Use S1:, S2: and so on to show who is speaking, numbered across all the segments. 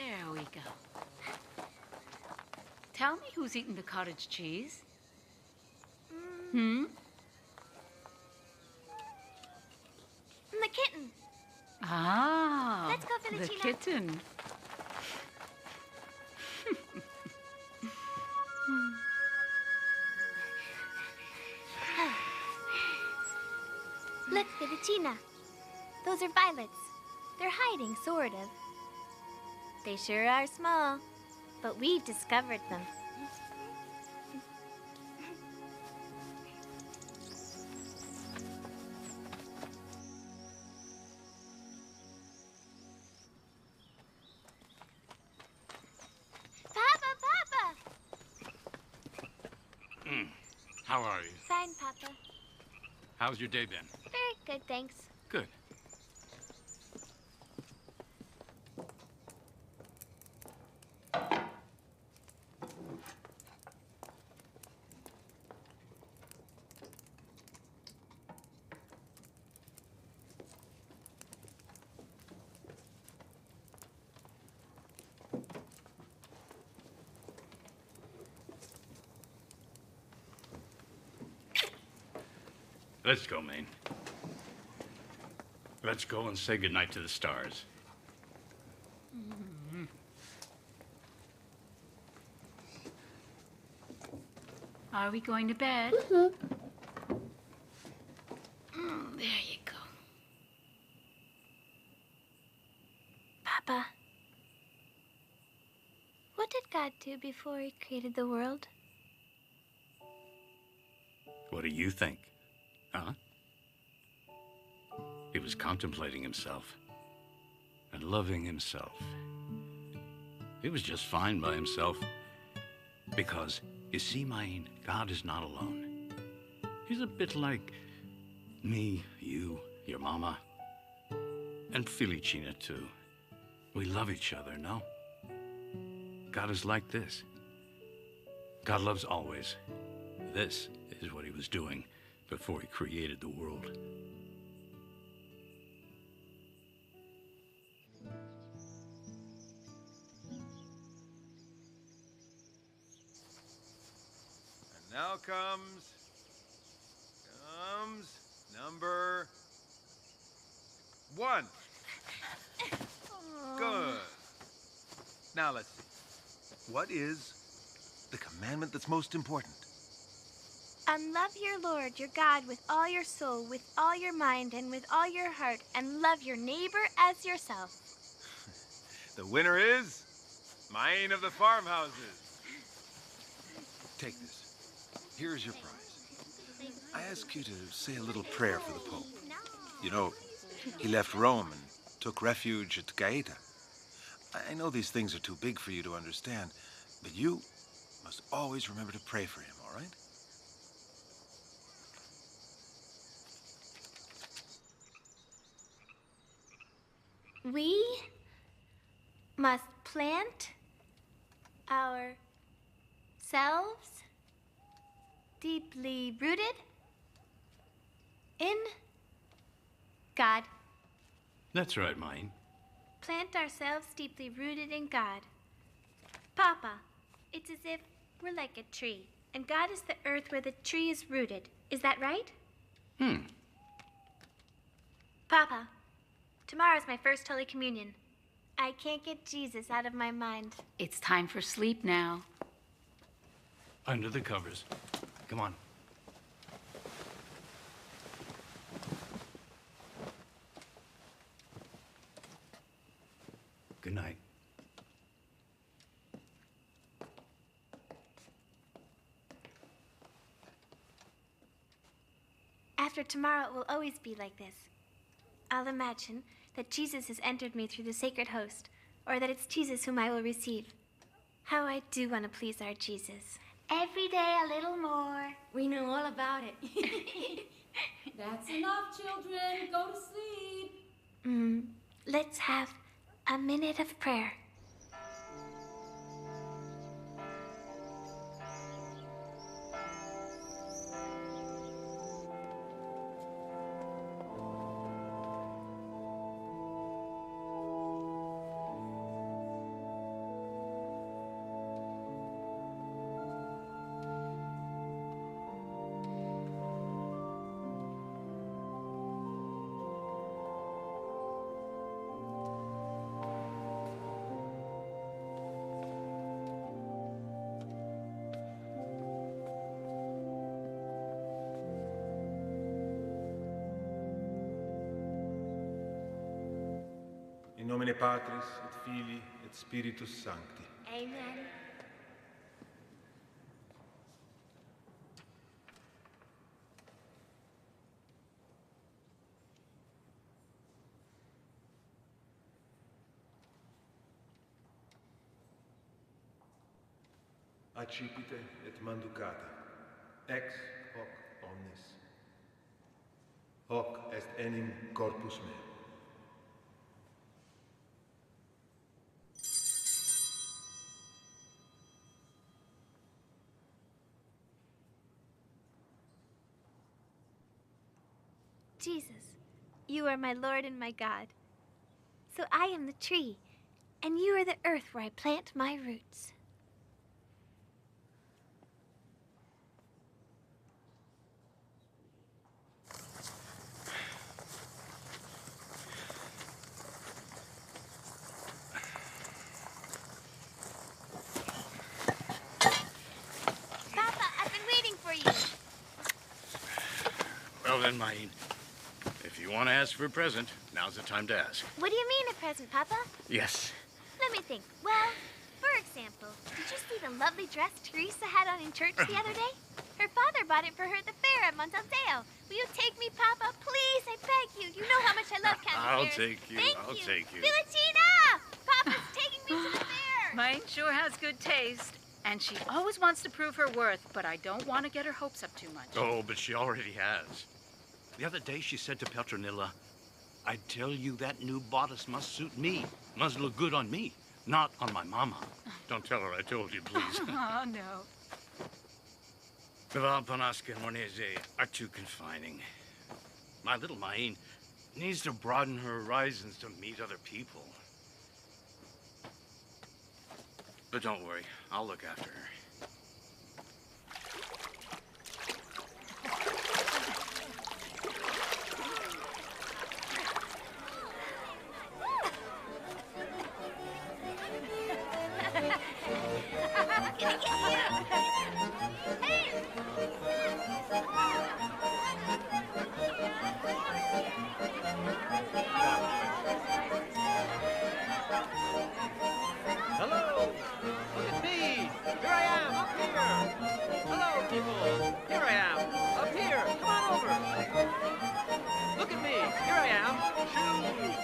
S1: There we go. Tell me who's eating the cottage cheese?
S2: The kitten.
S1: Ah,
S2: Let's go,
S1: the
S2: Felicina.
S1: kitten.
S2: Look, Felicina. Those are violets. They're hiding, sort of. They sure are small, but we've discovered them. Papa!
S3: How are you?
S2: Fine, Papa.
S3: How's your day been?
S2: Very good, thanks.
S3: Good. Let's go, Maine. Let's go and say goodnight to the stars.
S1: Are we going to bed? There you go.
S2: Papa, what did God do before he created the world?
S3: What do you think? Huh? He was contemplating himself and loving himself. He was just fine by himself because, you see, Maine, God is not alone. He's a bit like me, you, your mama, and Felicina, too. We love each other, no? God is like this. God loves always. This is what he was doing before he created the world.
S4: And now comes number 1. Good. Now let's see. What is the commandment that's most important?
S2: Love your Lord, your God, with all your soul, with all your mind, and with all your heart, and love your neighbor as yourself.
S4: The winner is Maine of the farmhouses. Take this. Here's your prize. I ask you to say a little prayer for the Pope. You know, he left Rome and took refuge at Gaeta. I know these things are too big for you to understand, but you must always remember to pray for him, all right?
S2: We must plant ourselves deeply rooted in God.
S3: That's right, Maine.
S2: Plant ourselves deeply rooted in God. Papa, it's as if we're like a tree, and God is the earth where the tree is rooted. Is that right? Papa, tomorrow's my first Holy Communion. I can't get Jesus out of my mind.
S1: It's time for sleep now.
S3: Under the covers. Come on. Good night.
S2: After tomorrow, it will always be like this. I'll imagine that Jesus has entered me through the sacred host, or that it's Jesus whom I will receive. How I do want to please our Jesus. Every day a little more. We know all about it.
S5: That's enough, children. Go to sleep.
S2: Let's have a minute of prayer.
S4: In nomine Patris, et Filii, et Spiritus Sancti.
S2: Amen.
S4: Accipite et manducata, ex hoc omnis. Hoc est enim corpus meum.
S2: Jesus, you are my Lord and my God. So I am the tree, and you are the earth where I plant my roots. Papa, I've been waiting for you.
S3: Well then, Maine, if you want to ask for a present, now's the time to ask.
S2: What do you mean a present, Papa?
S3: Yes.
S2: Let me think. Well, for example, did you see the lovely dress Teresa had on in church the other day? Her father bought it for her at the fair at Mazzarello. Will you take me, Papa? Please, I beg you. You know how much I love candy
S3: I'll
S2: fairs.
S3: take you.
S2: Thank
S3: I'll
S2: you.
S3: take you.
S2: Filatina! Papa's taking me to the fair.
S1: Mine sure has good taste. And she always wants to prove her worth, but I don't want to get her hopes up too much.
S3: Oh, but she already has. The other day she said to Petronilla, I tell you that new bodice must suit me. Must look good on me, not on my mama. Don't tell her I told you, please.
S1: Oh, no.
S3: The Valpanaska and Monese are too confining. My little Maine needs to broaden her horizons to meet other people. But don't worry, I'll look after her.
S6: Hello! Look at me! Here I am, up here! Hello, people! Here I am, up here! Come on over! Look at me! Here I am! Shoes!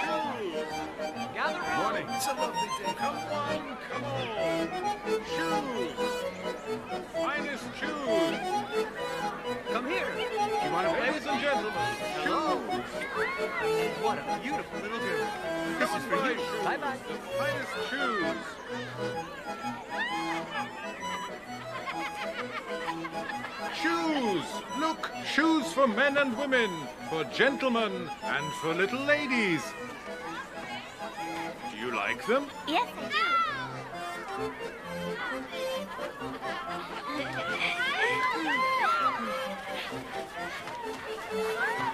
S6: Shoes! Gather round!
S4: Morning. It's a lovely day.
S6: Come on! Shoes! Finest shoes! Come here! You want to play with some gentlemen? Shoes! What a beautiful little girl! This is for you! Bye-bye! Finest shoes! Shoes! Look! Shoes for men and women, for gentlemen and for little ladies. Do you like them?
S2: Yes, I do.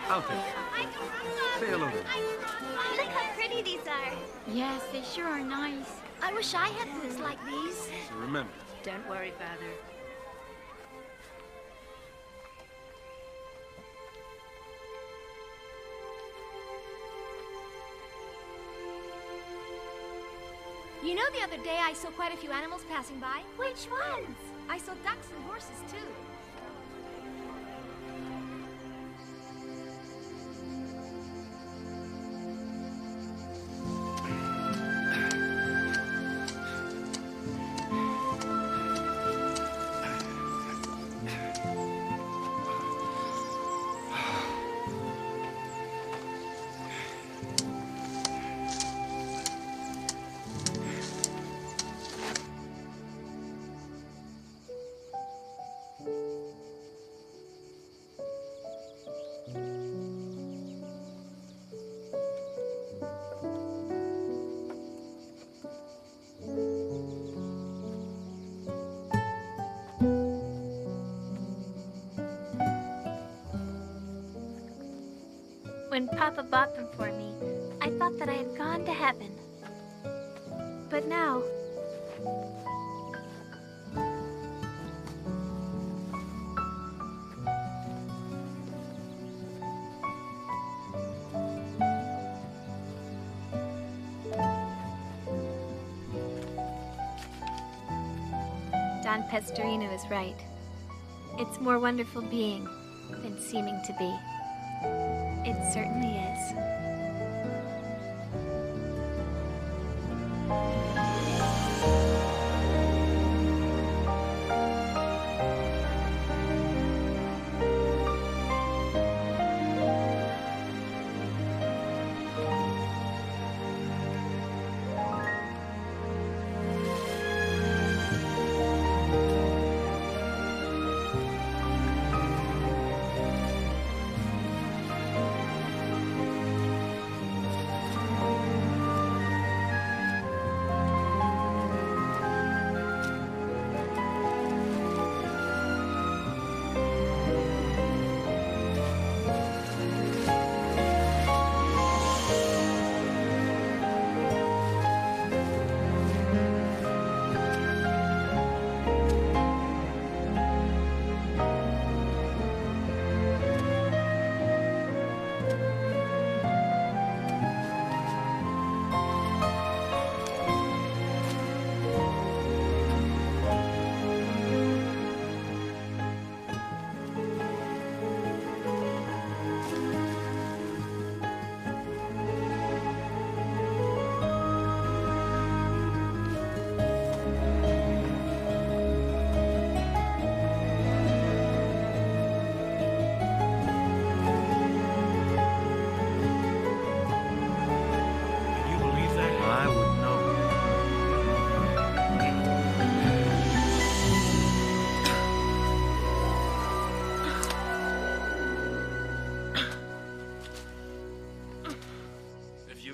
S4: Out there. Say hello to me.
S2: Look how pretty these are.
S1: Yes, they sure are nice.
S2: I wish I had boots like these.
S4: So remember,
S1: Don't worry, Father.
S7: You know, the other day I saw quite a few animals passing by.
S2: Which ones?
S7: I saw ducks and horses, too.
S2: When Papa bought them for me, I thought that I had gone to heaven. But now, Don Pestorino is right. It's more wonderful being than seeming to be. It certainly is.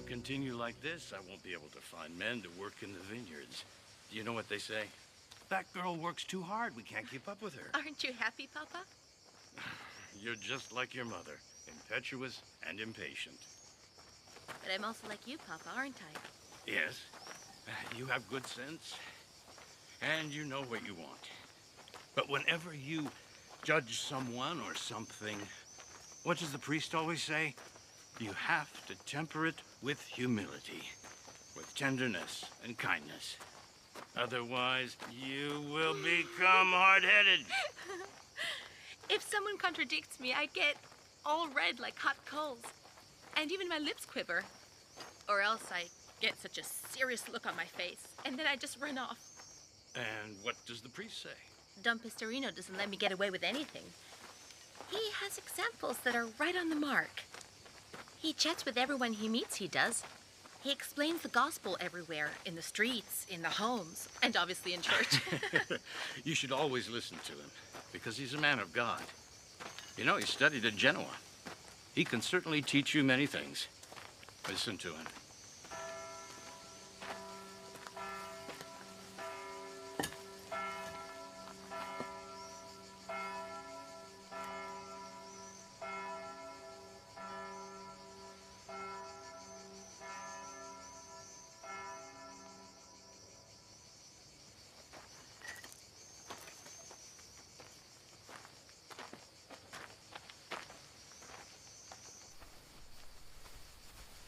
S3: Continue like this, I won't be able to find men to work in the vineyards. Do you know what they say? That girl works too hard. We can't keep up with her.
S1: Aren't you happy, Papa?
S3: You're just like your mother, impetuous and impatient.
S1: But I'm also like you, Papa, aren't I?
S3: Yes, you have good sense, and you know what you want. But whenever you judge someone or something, what does the priest always say? You have to temper it with humility, with tenderness and kindness. Otherwise, you will become hard-headed.
S1: If someone contradicts me, I get all red like hot coals. And even my lips quiver. Or else I get such a serious look on my face, and then I just run off.
S3: And what does the priest say?
S1: Don Pistorino doesn't let me get away with anything. He has examples that are right on the mark. He chats with everyone he meets, he does. He explains the gospel everywhere, in the streets, in the homes, and obviously in church.
S3: You should always listen to him, because he's a man of God. You know, he studied at Genoa. He can certainly teach you many things. Listen to him.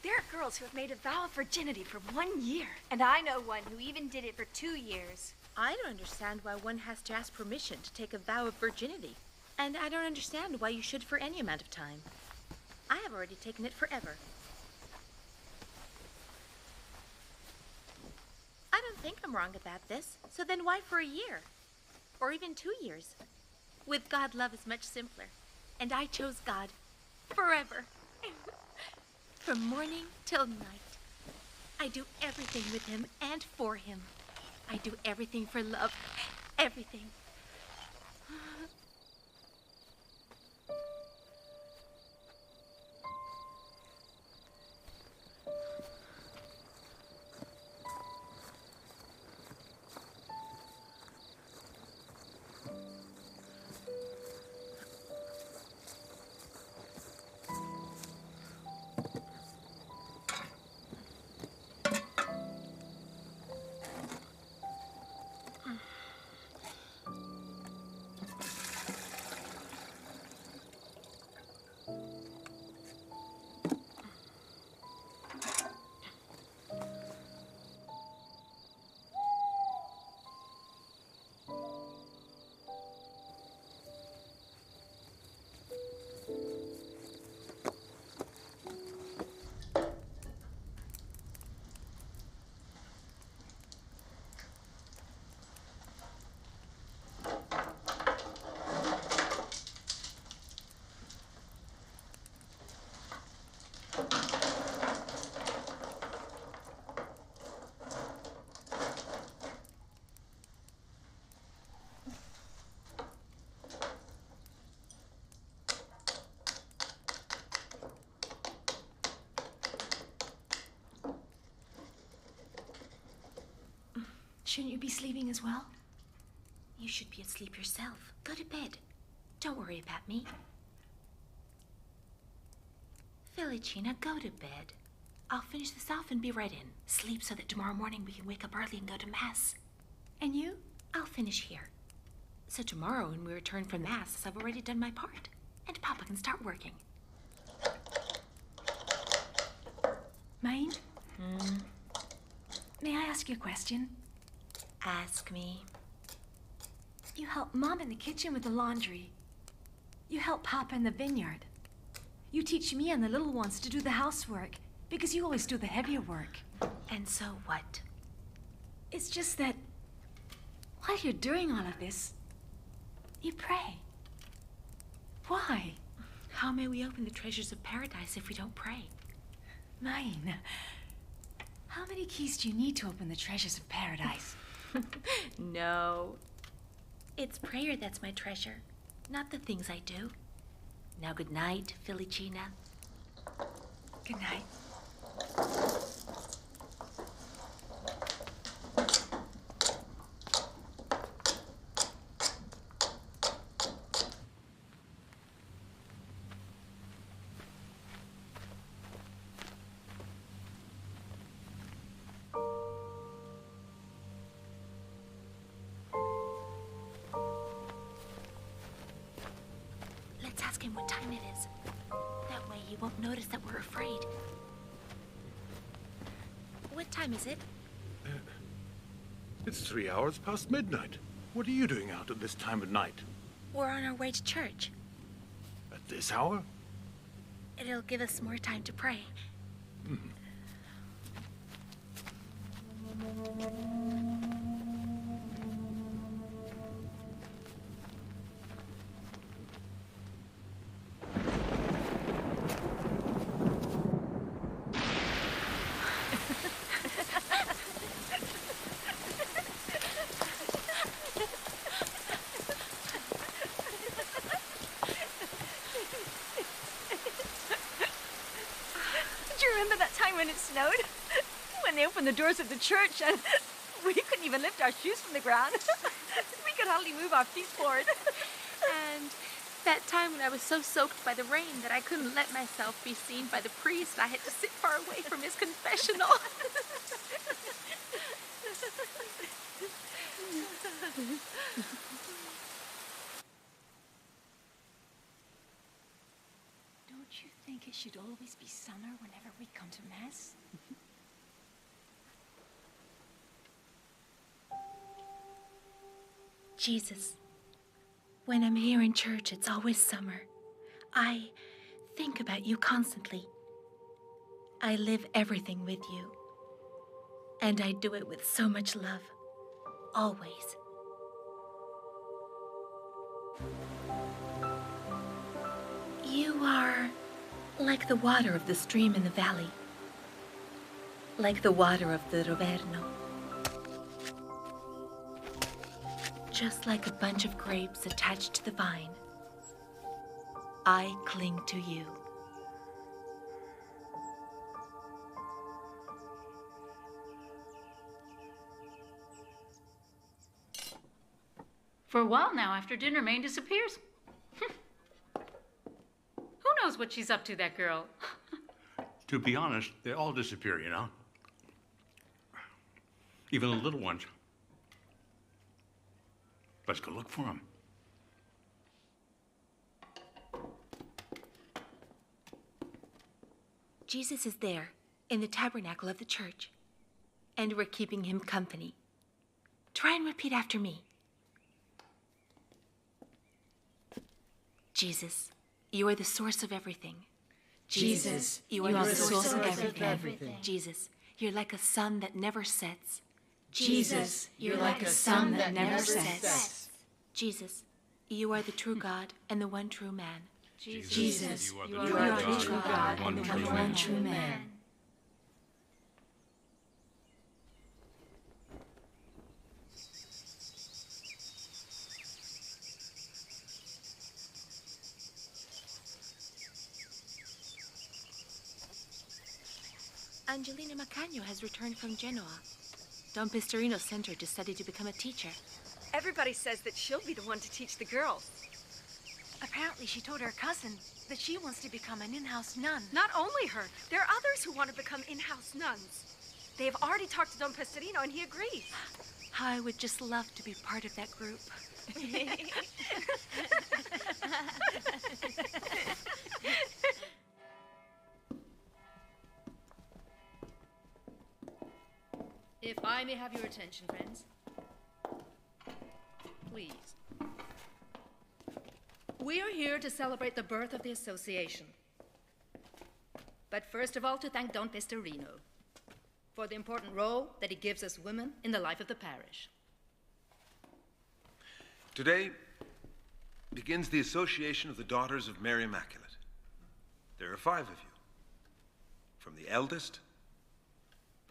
S8: There are girls who have made a vow of virginity for 1 year. And I know one who even did it for 2 years.
S1: I don't understand why one has to ask permission to take a vow of virginity. And I don't understand why you should for any amount of time. I have already taken it forever. I don't think I'm wrong about this, so then why for a year? Or even 2 years? With God, love is much simpler. And I chose God forever. From morning till night. I do everything with him and for him. I do everything for love. Everything.
S8: Shouldn't you be sleeping as well?
S1: You should be asleep yourself. Go to bed. Don't worry about me. Felicina, go to bed. I'll finish this off and be right in. Sleep so that tomorrow morning we can wake up early and go to Mass.
S8: And you?
S1: I'll finish here. So tomorrow when we return from Mass, I've already done my part. And Papa can start working.
S8: Mine? May I ask you a question?
S1: Ask me.
S8: You help Mom in the kitchen with the laundry. You help Papa in the vineyard. You teach me and the little ones to do the housework, because you always do the heavier work.
S1: And so what?
S8: It's just that while you're doing all of this, you pray. Why?
S1: How may we open the treasures of paradise if we don't pray?
S8: Mine. How many keys do you need to open the treasures of paradise?
S1: No. It's prayer that's my treasure, not the things I do. Now good night, Felicina.
S8: Good night.
S1: Let's ask him what time it is. That way he won't notice that we're afraid. What time is it?
S6: It's 3 hours past midnight. What are you doing out at this time of night?
S1: We're on our way to church.
S6: At this hour?
S1: It'll give us more time to pray.
S8: Do you remember that time when it snowed? When they opened the doors of the church and we couldn't even lift our shoes from the ground. We could hardly move our feet forward.
S1: And that time when I was so soaked by the rain that I couldn't let myself be seen by the priest, I had to sit far away from his confessional.
S8: Don't you think it should always be summer whenever we come to Mass?
S1: Jesus, when I'm here in church, it's always summer. I think about you constantly. I live everything with you. And I do it with so much love. Always. You are like the water of the stream in the valley. Like the water of the Roverno. Just like a bunch of grapes attached to the vine, I cling to you.
S9: For a while now, after dinner, Maine disappears. Who knows what she's up to, that girl?
S3: To be honest, they all disappear, you know? Even the little ones. Let's go look for them.
S1: Jesus is there, in the tabernacle of the church, and we're keeping him company. Try and repeat after me. Jesus, you are the source of everything.
S8: Jesus,
S1: you are the source of everything. Jesus, you're like a sun that never sets.
S8: Jesus, you're like a sun that never sets.
S1: Jesus, you are the true God and the one true man.
S8: Jesus, you are the true God and the one true man.
S1: Angelina Macagno has returned from Genoa. Don Pistorino sent her to study to become a teacher.
S10: Everybody says that she'll be the one to teach the girls.
S8: Apparently she told her cousin that she wants to become an in-house nun.
S10: Not only her, there are others who want to become in-house nuns. They have already talked to Don Pistorino and he agrees.
S1: How I would just love to be part of that group.
S11: If I may have your attention, friends. Please. We are here to celebrate the birth of the association. But first of all, to thank Don Pistorino for the important role that he gives us women in the life of the parish.
S4: Today begins the Association of the Daughters of Mary Immaculate. There are 5 of you, from the eldest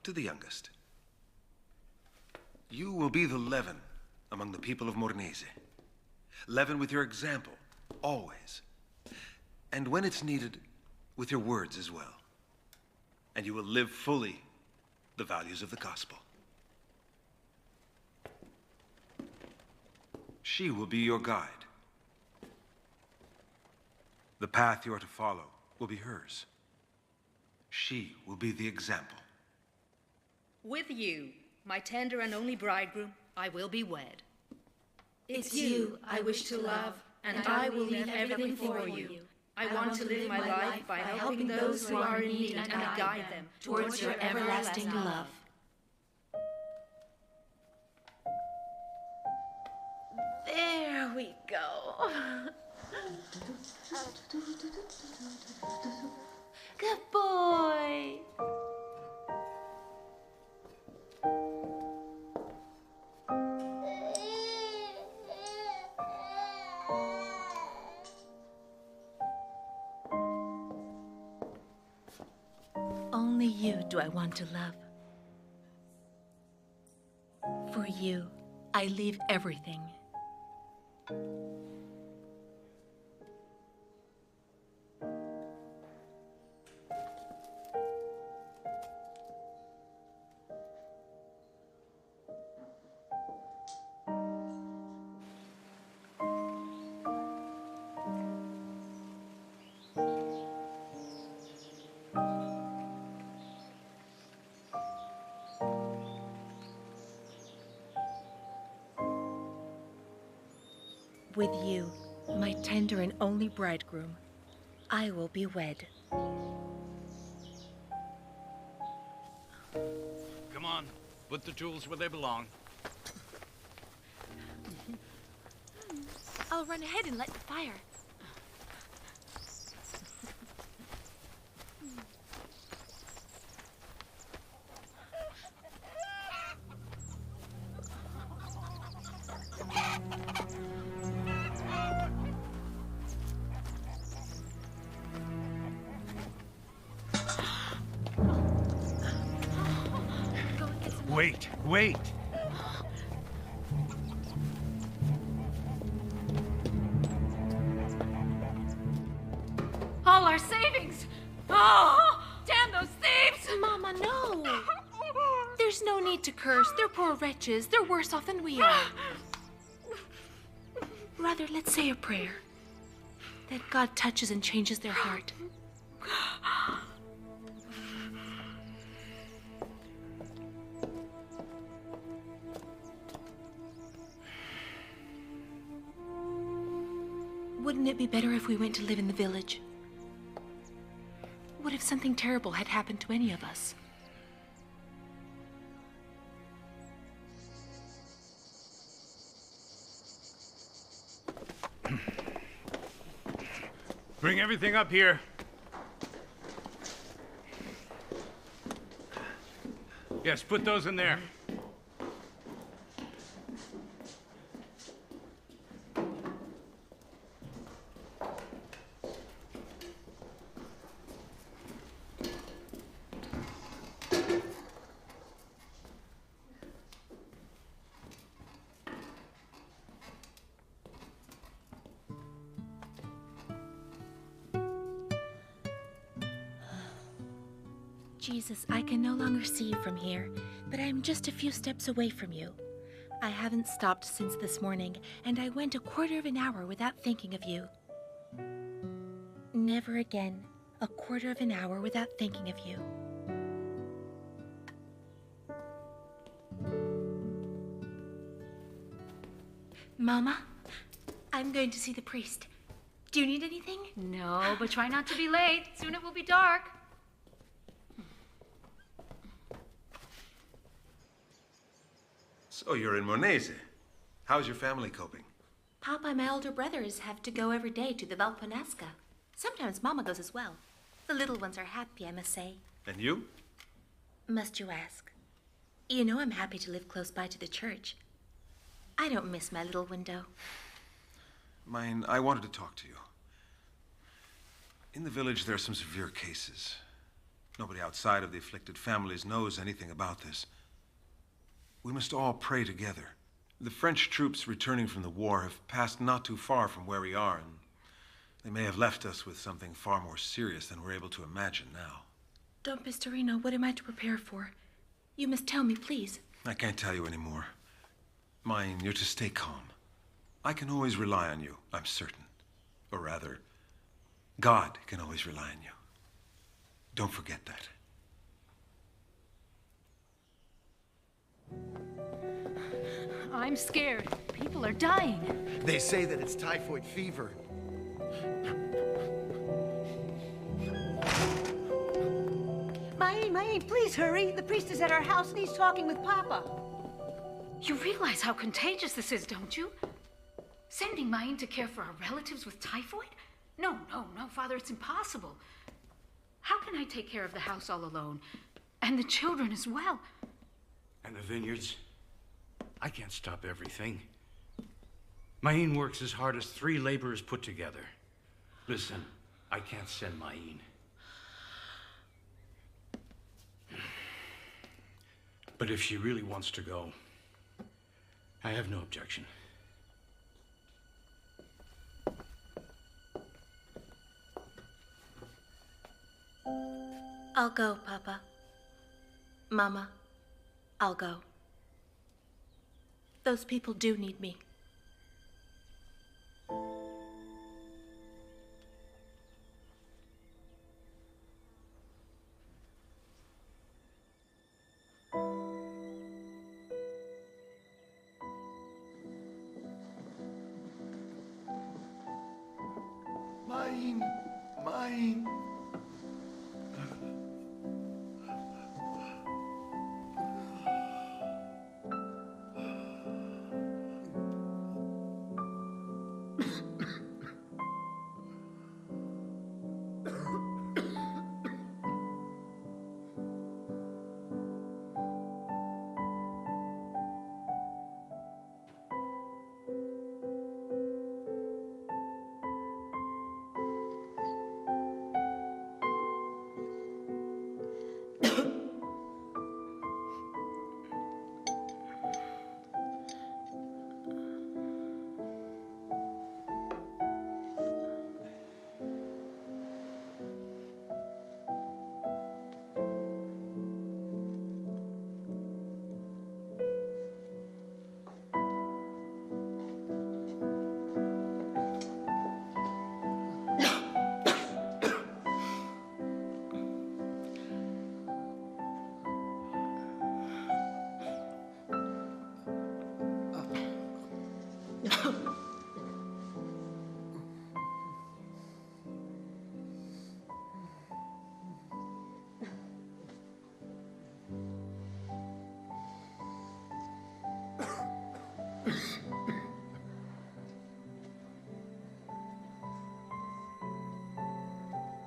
S4: to the youngest. You will be the leaven among the people of Mornese. Leaven with your example, always. And when it's needed, with your words as well. And you will live fully the values of the gospel. She will be your guide. The path you are to follow will be hers. She will be the example.
S11: With you, my tender and only bridegroom, I will be wed.
S1: It's you
S11: I wish to love, and I will leave everything for you. I want to live my life by helping those who are in need and guide them towards your everlasting love.
S1: There we go. Good boy. Only you do I want to love. For you, I leave everything. With you, my tender and only bridegroom, I will be wed.
S3: Come on, put the tools where they belong.
S1: I'll run ahead and light the fire.
S3: Wait.
S8: All our savings! Oh, damn those thieves!
S1: Mama, no! There's no need to curse. They're poor wretches. They're worse off than we are. Rather, let's say a prayer. That God touches and changes their heart. Wouldn't it be better if we went to live in the village? What if something terrible had happened to any of us?
S3: Bring everything up here. Yes, put those in there.
S1: Jesus, I can no longer see you from here. but I'm just a few steps away from you. I haven't stopped since this morning, and I went a quarter of an hour without thinking of you. Never again, a quarter of an hour without thinking of you. Mama, I'm going to see the priest. Do you need anything?
S9: No, but try not to be late. Soon it will be dark.
S4: So you're in Monese. How's your family coping?
S1: Papa and my older brothers have to go every day to the Valponasca. Sometimes Mama goes as well. The little ones are happy, I must say.
S4: And you?
S1: Must you ask? You know I'm happy to live close by to the church. I don't miss my little window.
S4: Mine, I wanted to talk to you. In the village, there are some severe cases. Nobody outside of the afflicted families knows anything about this. We must all pray together. The French troops returning from the war have passed not too far from where we are, and they may have left us with something far more serious than we're able to imagine now.
S1: Don Pistorino, what am I to prepare for? You must tell me, please.
S4: I can't tell you anymore. Mine, you're to stay calm. I can always rely on you, I'm certain. Or rather, God can always rely on you. Don't forget that.
S8: I'm scared. People are dying.
S12: They say that it's typhoid fever.
S13: Mae, please hurry. The priest is at our house and he's talking with Papa.
S9: You realize how contagious this is, don't you? Sending Maine to care for our relatives with typhoid? No, Father, it's impossible. How can I take care of the house all alone? And the children as well?
S3: And the vineyards? I can't stop everything. Maine works as hard as 3 laborers put together. Listen, I can't send Maine. But if she really wants to go, I have no objection.
S1: I'll go, Papa. Mama, I'll go. Those people do need me.
S12: Mine.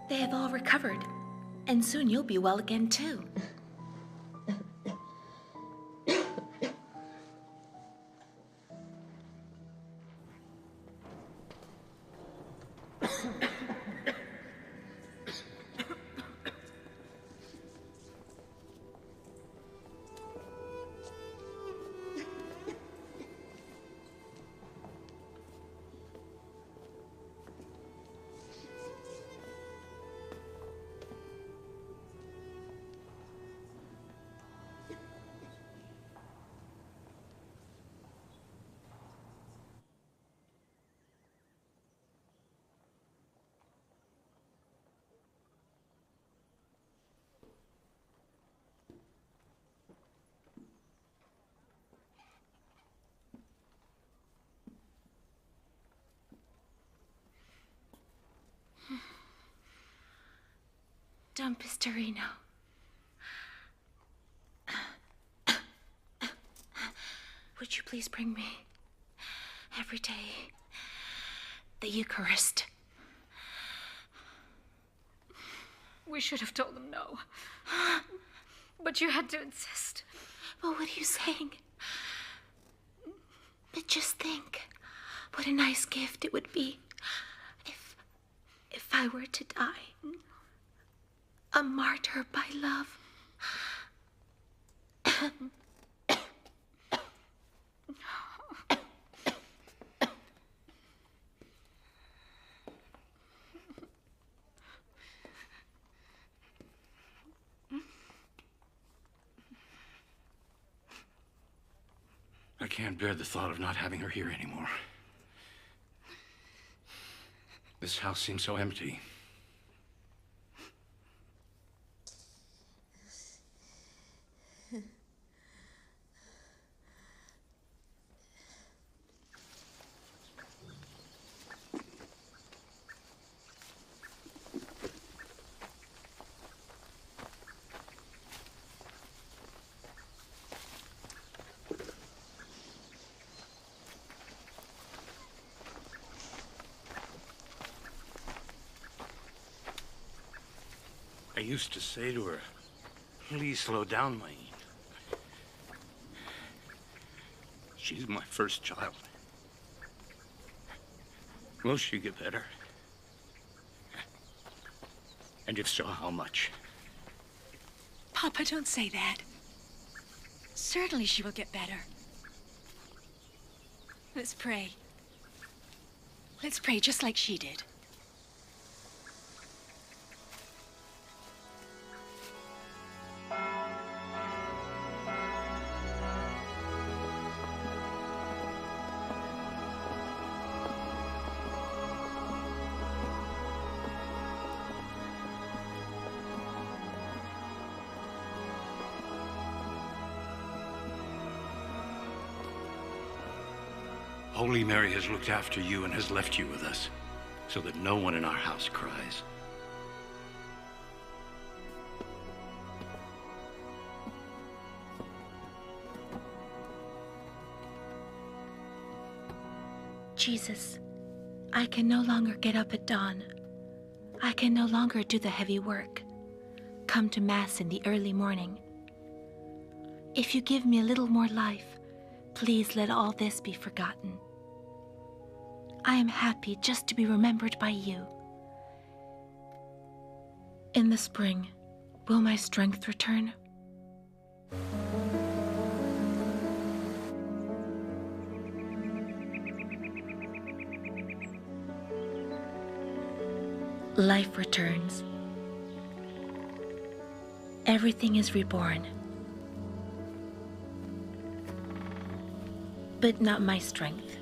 S1: They have all recovered, and soon you'll be well again, too. Don Pistorino. Would you please bring me every day the Eucharist?
S9: We should have told them no. But you had to insist.
S1: Well, what are you saying? But just think what a nice gift it would be if I were to die. A martyr by love.
S3: I can't bear the thought of not having her here anymore. This house seems so empty. I used to say to her, please slow down, Maine. She's my first child. Will she get better? And if so, how much?
S8: Papa, don't say that. Certainly she will get better. Let's pray. Let's pray just like she did.
S3: Holy Mary has looked after you and has left you with us, so that no one in our house cries.
S1: Jesus, I can no longer get up at dawn. I can no longer do the heavy work, come to Mass in the early morning. If you give me a little more life, please let all this be forgotten. I am happy just to be remembered by you. In the spring, will my strength return? Life returns. Everything is reborn. But not my strength.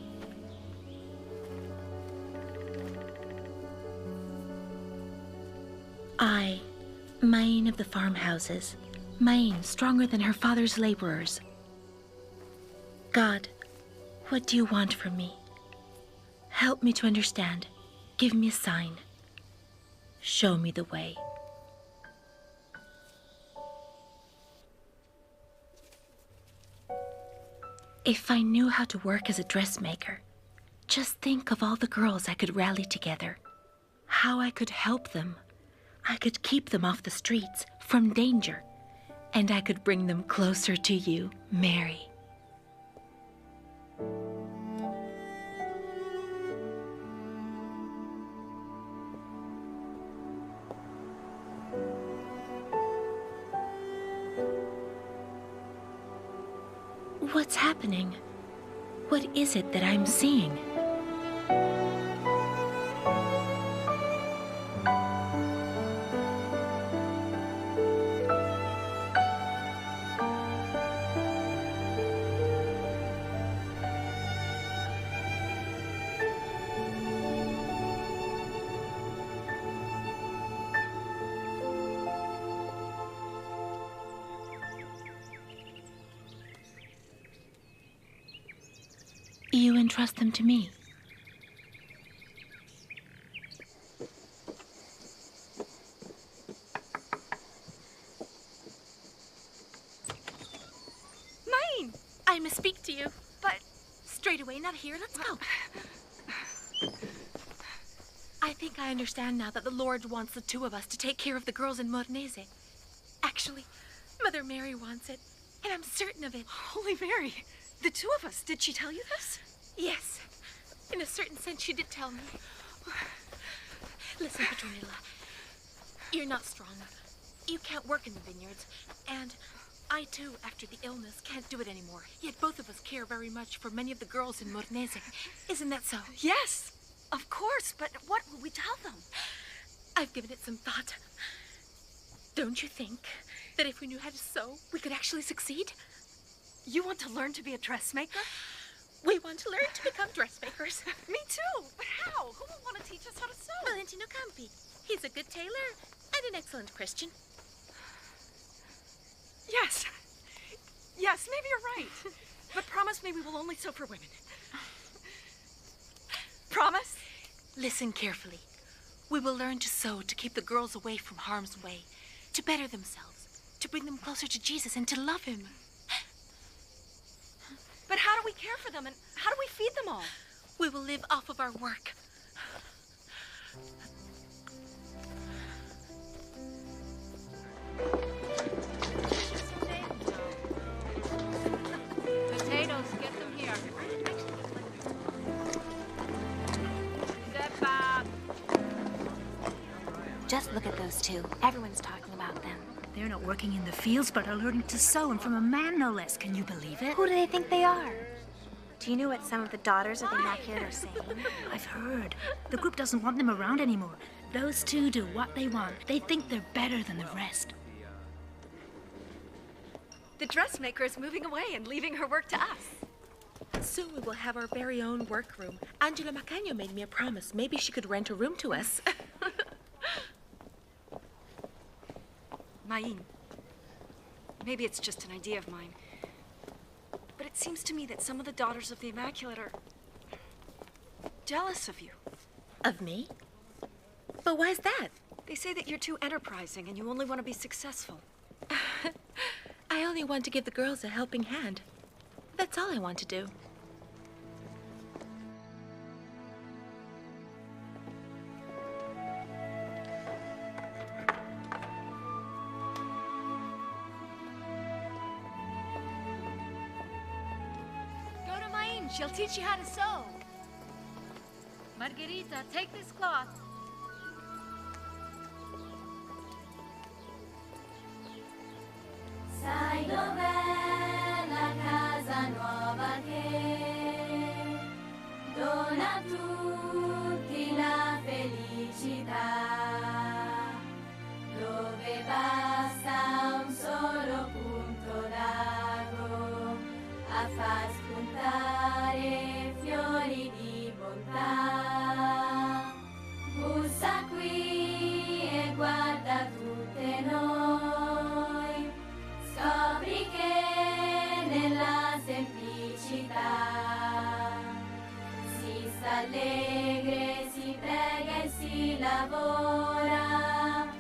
S1: I, Maine of the farmhouses, Maine stronger than her father's laborers. God, what do you want from me? Help me to understand. Give me a sign. Show me the way. If I knew how to work as a dressmaker, just think of all the girls I could rally together. How I could help them. I could keep them off the streets, from danger, and I could bring them closer to you, Mary. What's happening? What is it that I'm seeing? You entrust them to me.
S10: But...
S1: Straight away, not here. Let's go. I think I understand now that the Lord wants the two of us to take care of the girls in Mornese. Actually, Mother Mary wants it, and I'm certain of it.
S10: Holy Mary, the two of us, did she tell you this?
S1: Yes. In a certain sense, she did tell me. Listen, Petronilla, you're not strong. You can't work in the vineyards, and I, too, after the illness, can't do it anymore. Yet both of us care very much for many of the girls in Mornese. Isn't that so?
S10: Yes, of course, but what will we tell them?
S1: I've given it some thought. Don't you think that if we knew how to sew, we could actually succeed?
S10: You want to learn to be a dressmaker?
S1: We want to learn to become dressmakers.
S10: Me too, but how? Who will want to teach us how to sew?
S1: Valentino Campi. He's a good tailor and an excellent Christian.
S10: Yes. Yes, maybe you're right. But promise me we will only sew for women. Promise?
S1: Listen carefully. We will learn to sew to keep the girls away from harm's way, to better themselves, to bring them closer to Jesus and to love him.
S10: But how do we care for them and how do we feed them all?
S1: We will live off of our work.
S14: Potatoes, get them here. Step back.
S2: Just look at those two. Everyone's talking about them.
S9: They're not working in the fields, but are learning to sew, and from a man, no less. Can you believe it?
S2: Who do they think they are? Do you know what some of the daughters of the Immaculate are saying?
S9: I've heard. The group doesn't want them around anymore. Those two do what they want. They think they're better than the rest.
S10: The dressmaker is moving away and leaving her work to us.
S1: Soon we will have our very own workroom. Angela Macagno made me a promise. Maybe she could rent a room to us.
S10: Maïn, maybe it's just an idea of mine, but it seems to me that some of the daughters of the Immaculate are jealous of you.
S1: Of me? But why is that?
S10: They say that you're too enterprising and you only want to be successful.
S1: I only want to give the girls a helping hand. That's all I want to do.
S8: She'll teach you how to sew.
S14: Margherita, take this cloth.
S15: Sai dov'è la casa nuova che dona a tutti la felicità, dove basta un solo punto d'ago a far spuntare fiori di bontà. Bussa qui e guarda tutte noi, scopri che nella semplicità si sta allegre, si prega e si lavora,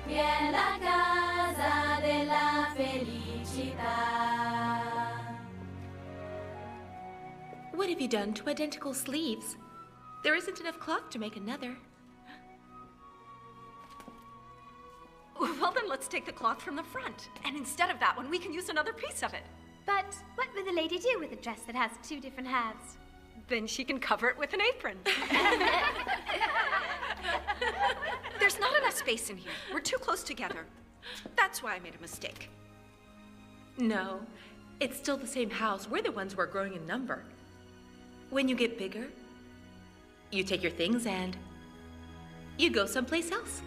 S15: qui è la casa della felicità.
S1: What have you done to identical sleeves? There isn't enough cloth to make another.
S10: Well, then let's take the cloth from the front. And instead of that one, we can use another piece of it.
S2: But what would the lady do with a dress that has two different halves?
S10: Then she can cover it with an apron. There's not enough space in here. We're too close together. That's why I made a mistake.
S1: No, it's still the same house. We're the ones who are growing in number. When you get bigger, you take your things and you go someplace else.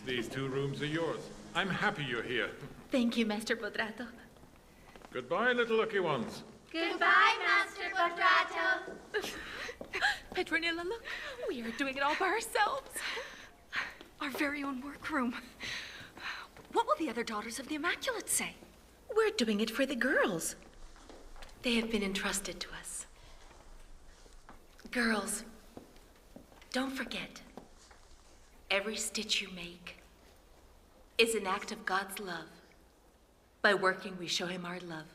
S6: These 2 rooms are yours. I'm happy you're here.
S1: Thank you, Master Podrato.
S6: Goodbye, little lucky ones.
S15: Goodbye, Master Podrato.
S1: Petronilla, look. We are doing it all by ourselves.
S10: Our very own workroom. What will the other daughters of the Immaculate say?
S1: We're doing it for the girls. They have been entrusted to us. Girls, don't forget, every stitch you make is an act of God's love. By working, we show him our love.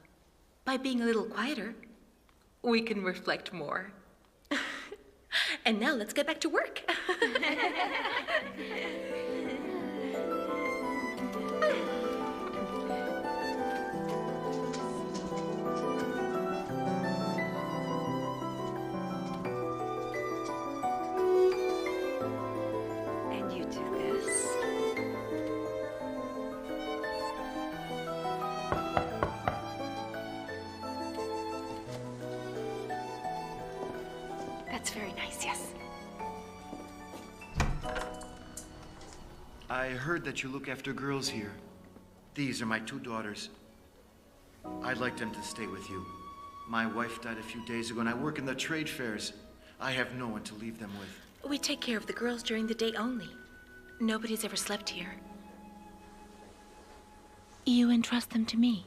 S1: By being a little quieter, we can reflect more. And now let's get back to work.
S10: And you do this. That's very nice, yes.
S12: I heard that you look after girls here. These are my 2 daughters. I'd like them to stay with you. My wife died a few days ago, and I work in the trade fairs. I have no one to leave them with.
S1: We take care of the girls during the day only. Nobody's ever slept here. You entrust them to me.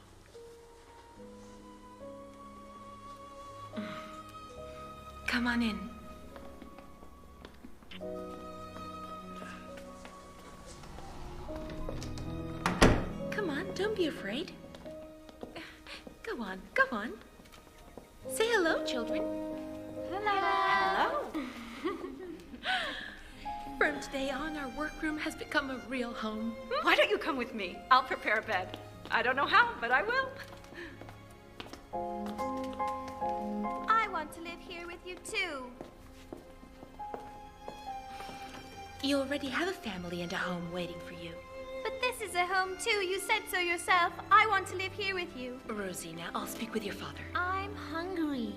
S1: Come on in. Come on, don't be afraid. Go on, go on. Say hello, children. Hello. From today on, our workroom has become a real home.
S10: Why don't you come with me? I'll prepare a bed. I don't know how, but I will.
S2: I want to live here with you too.
S1: You already have a family and a home waiting for you.
S2: But this is a home too. You said so yourself. I want to live here with you.
S1: Rosina, I'll speak with your father.
S2: I'm hungry.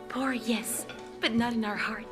S1: Poor, yes, but not in our heart.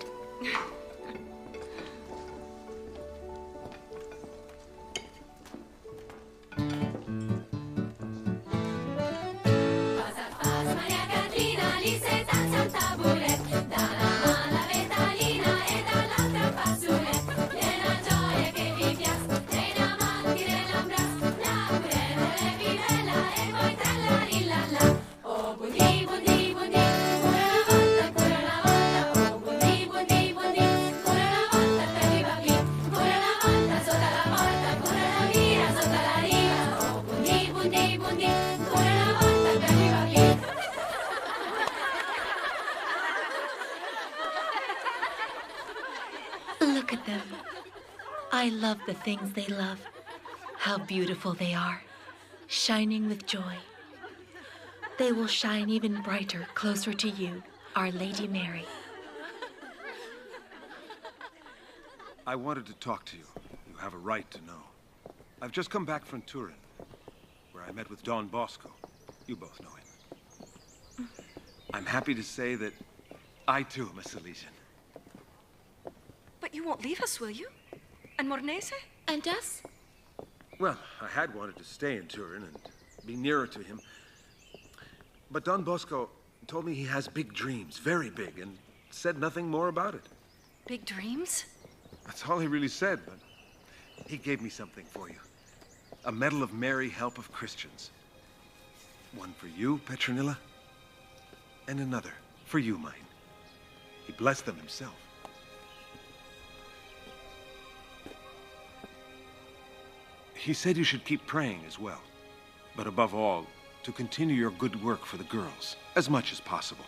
S1: Look at them. I love the things they love. How beautiful they are, shining with joy. They will shine even brighter closer to you, Our Lady Mary.
S4: I wanted to talk to you. You have a right to know. I've just come back from Turin, where I met with Don Bosco. You both know him. I'm happy to say that I too am a Salesian.
S10: But you won't leave us, will you? And Mornese?
S1: And us?
S4: Well, I had wanted to stay in Turin and be nearer to him. But Don Bosco told me he has big dreams, very big, and said nothing more about it.
S10: Big dreams?
S4: That's all he really said, but he gave me something for you. A Medal of Mary Help of Christians. One for you, Petronilla, and another for you, mine. He blessed them himself. He said you should keep praying as well. But above all, to continue your good work for the girls, as much as possible.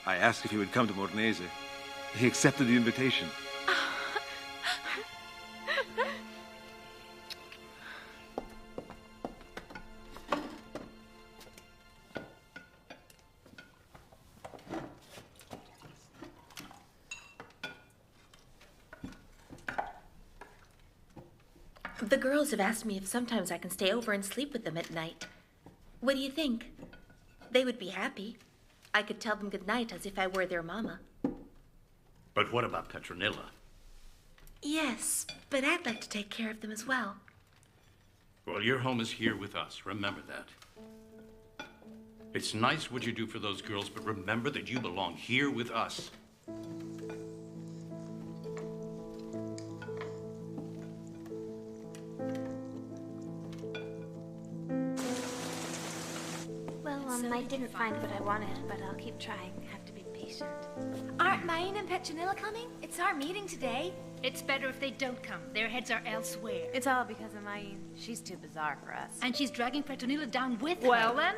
S4: I asked if he would come to Mornese. He accepted the invitation.
S1: The girls have asked me if sometimes I can stay over and sleep with them at night. What do you think? They would be happy. I could tell them good night as if I were their mama.
S3: But what about Petronilla?
S1: Yes, but I'd like to take care of them as well.
S3: Well, your home is here with us. Remember that. It's nice what you do for those girls, but remember that you belong here with us.
S2: Well, I didn't find what I wanted, but I'll keep trying. Have to be patient.
S7: Aren't Maine and Petronilla coming? It's our meeting today.
S11: It's better if they don't come. Their heads are elsewhere.
S14: It's all because of Maine. She's too bizarre for us.
S11: And she's dragging Petronilla down with her.
S5: Well then,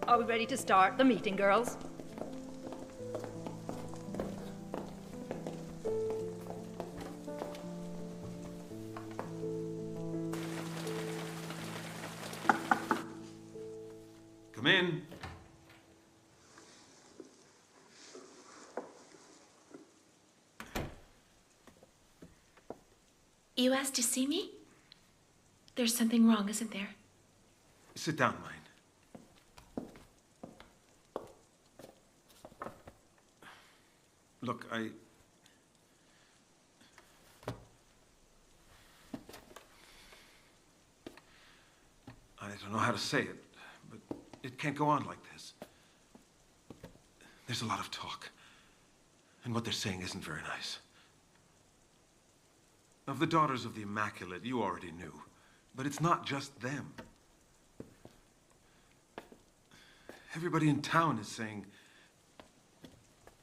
S5: are we ready to start the meeting, girls?
S4: Come in.
S1: You asked to see me? There's something wrong, isn't there?
S4: Sit down, Mine. Look, I don't know how to say it, but it can't go on like this. There's a lot of talk, and what they're saying isn't very nice. Of the Daughters of the Immaculate, you already knew, but it's not just them. Everybody in town is saying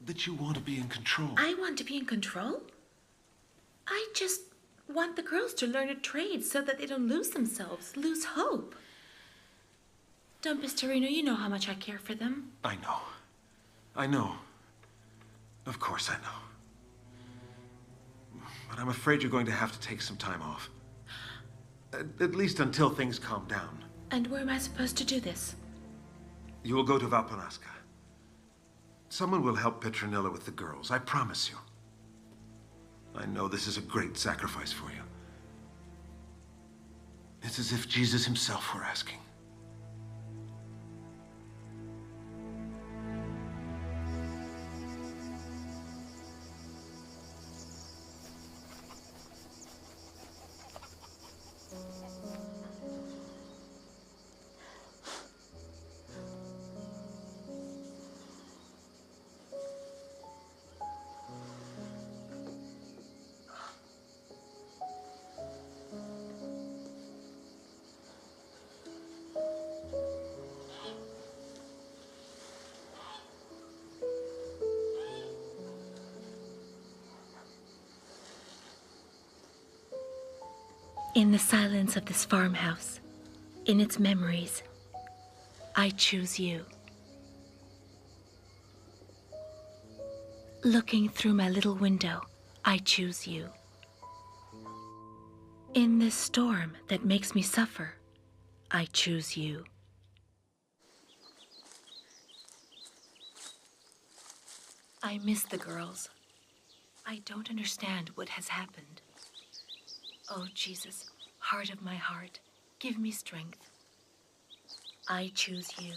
S4: that you want to be in control.
S1: I want to be in control? I just want the girls to learn a trade so that they don't lose themselves, lose hope. Don Pistorino, you know how much I care for them.
S4: I know. I know. Of course I know. But I'm afraid you're going to have to take some time off. At least until things calm down.
S1: And where am I supposed to do this?
S4: You will go to Valparaiso. Someone will help Petronilla with the girls, I promise you. I know this is a great sacrifice for you. It's as if Jesus himself were asking.
S1: In the silence of this farmhouse, in its memories, I choose you. Looking through my little window, I choose you. In this storm that makes me suffer, I choose you. I miss the girls. I don't understand what has happened. Oh, Jesus, heart of my heart, give me strength. I choose you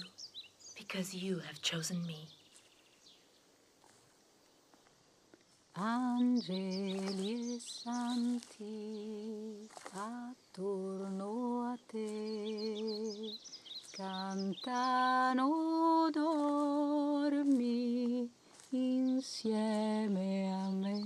S1: because you have chosen me.
S16: Angeli e santi attorno a te cantano dormi insieme a me.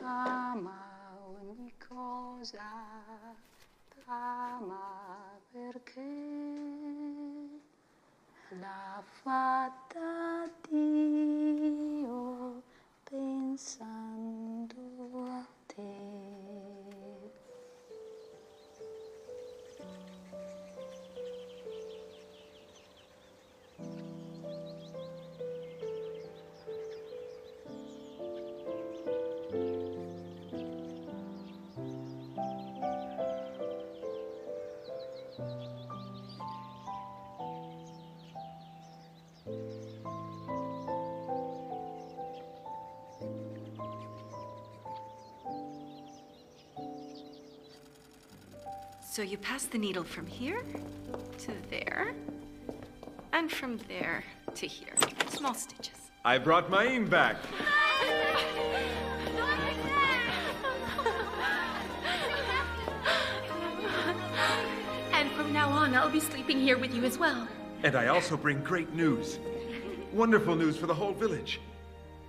S16: Ama ogni cosa, ama perché l'ha fatta Dio pensando a te.
S10: So you pass the needle from here to there, and from there to here. Small stitches.
S6: I brought Maim back.
S1: And from now on, I'll be sleeping here with you as well.
S4: And I also bring great news. Wonderful news for the whole village.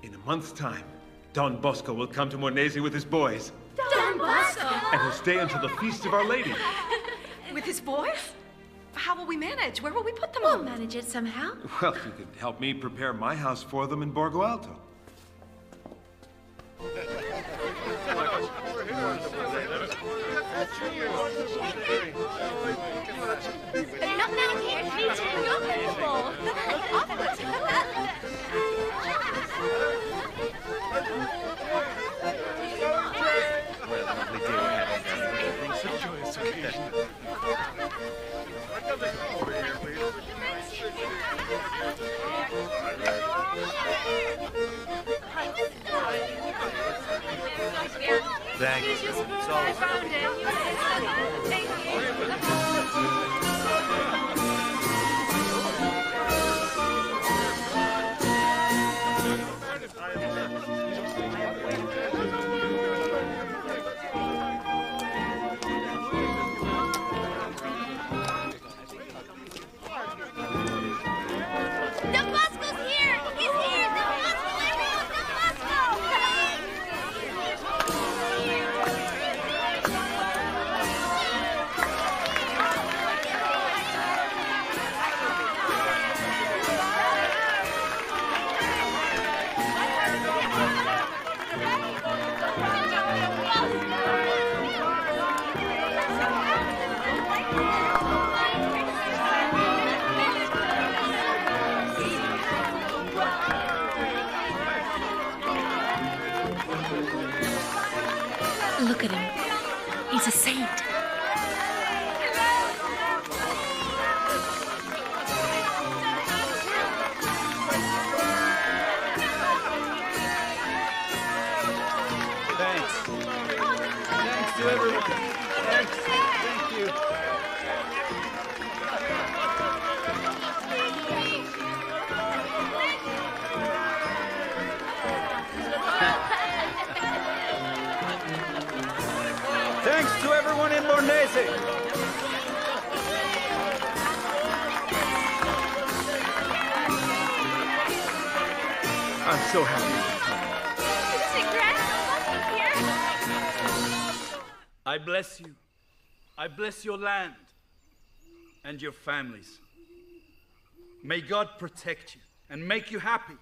S4: In a month's time, Don Bosco will come to Mornese with his boys.
S1: Don Bosco?
S4: And he'll stay until the Feast of Our Lady.
S10: With his boys? How will we manage? Where will we put them
S1: We'll
S10: all?
S1: manage it somehow.
S4: Well, you could help me prepare my house for them in Borgo Alto.
S1: Not here, teacher. You're beautiful.
S4: What a lovely day we're having. Everything's so joyous occasion.
S12: Thanks. It's all
S1: Don Bosco's here! He's here! Don Bosco, everyone! Don Look at him. He's a saint.
S6: Thanks. Thanks to everyone. Thanks. Thank you. Thanks to everyone in Mornese.
S4: I'm so happy.
S17: I bless you. I bless your land and your families. May God protect you and make you happy.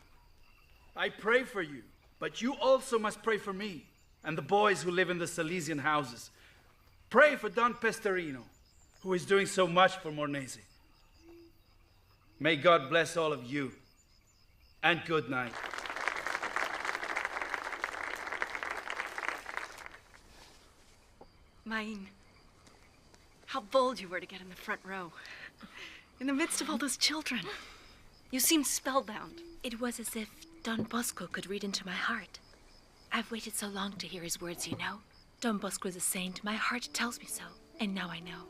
S17: I pray for you, but you also must pray for me and the boys who live in the Salesian houses. Pray for Don Pesterino, who is doing so much for Mornese. May God bless all of you, and good night.
S10: Main, how bold you were to get in the front row. In the midst of all those children. You seemed spellbound.
S1: It was as if Don Bosco could read into my heart. I've waited so long to hear his words, you know. Don Bosco is a saint. My heart tells me so. And now I know.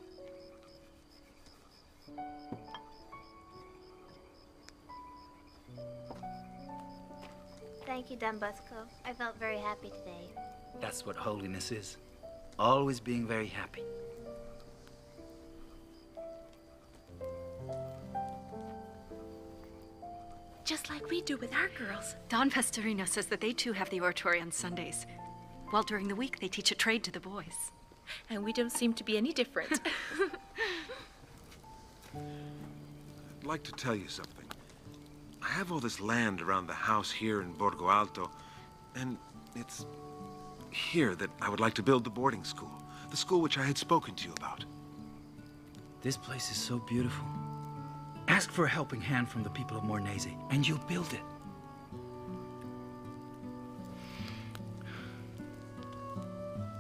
S2: Thank you, Don Bosco. I felt very happy today.
S18: That's what holiness is. Always being very happy.
S1: Just like we do with our girls.
S10: Don Pesterino says that they too have the oratory on Sundays, while during the week they teach a trade to the boys.
S1: And we don't seem to be any different.
S4: I'd like to tell you something. I have all this land around the house here in Borgo Alto, and it's here that I would like to build the boarding school. The school which I had spoken to you about.
S18: This place is so beautiful. Ask for a helping hand from the people of Mornese, and you'll build it.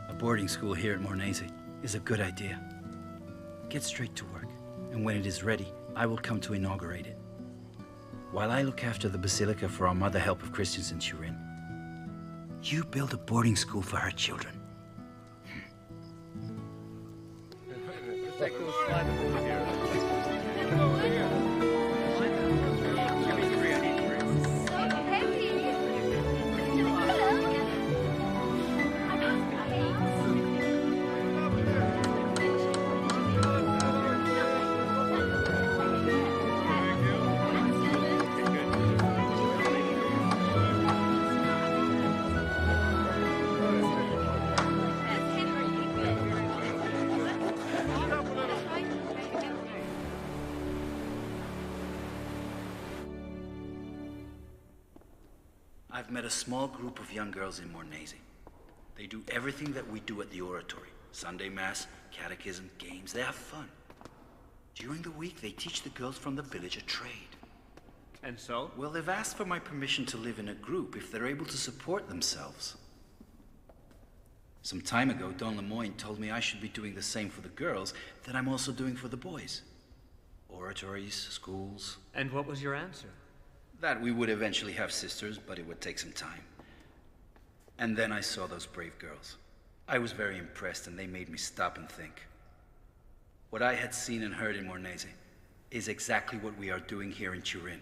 S18: A boarding school here at Mornese is a good idea. Get straight to work, and when it is ready, I will come to inaugurate it. While I look after the Basilica for our Mother Help of Christians in Turin, you build a boarding school for her children.
S6: Take those slides over here. Give me three. I need three.
S18: I've met a small group of young girls in Mornese. They do everything that we do at the oratory. Sunday Mass, catechism, games. They have fun. During the week, they teach the girls from the village a trade.
S6: And so?
S18: Well, they've asked for my permission to live in a group if they're able to support themselves. Some time ago, Don Lemoyne told me I should be doing the same for the girls that I'm also doing for the boys. Oratories, schools.
S6: And what was your answer?
S18: That we would eventually have sisters, but it would take some time. And then I saw those brave girls. I was very impressed, and they made me stop and think. What I had seen and heard in Mornese is exactly what we are doing here in Turin.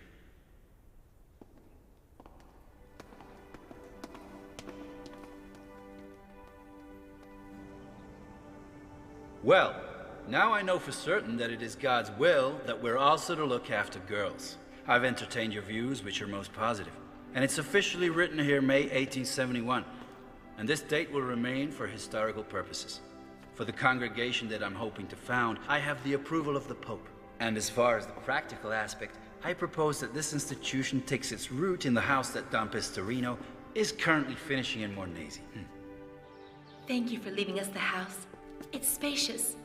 S18: Well, now I know for certain that it is God's will that we're also to look after girls. I've entertained your views, which are most positive. And it's officially written here May 1871. And this date will remain for historical purposes. For the congregation that I'm hoping to found, I have the approval of the Pope. And as far as the practical aspect, I propose that this institution takes its root in the house that Don Pestorino is currently finishing in Mornese.
S1: Thank you for leaving us the house. It's spacious.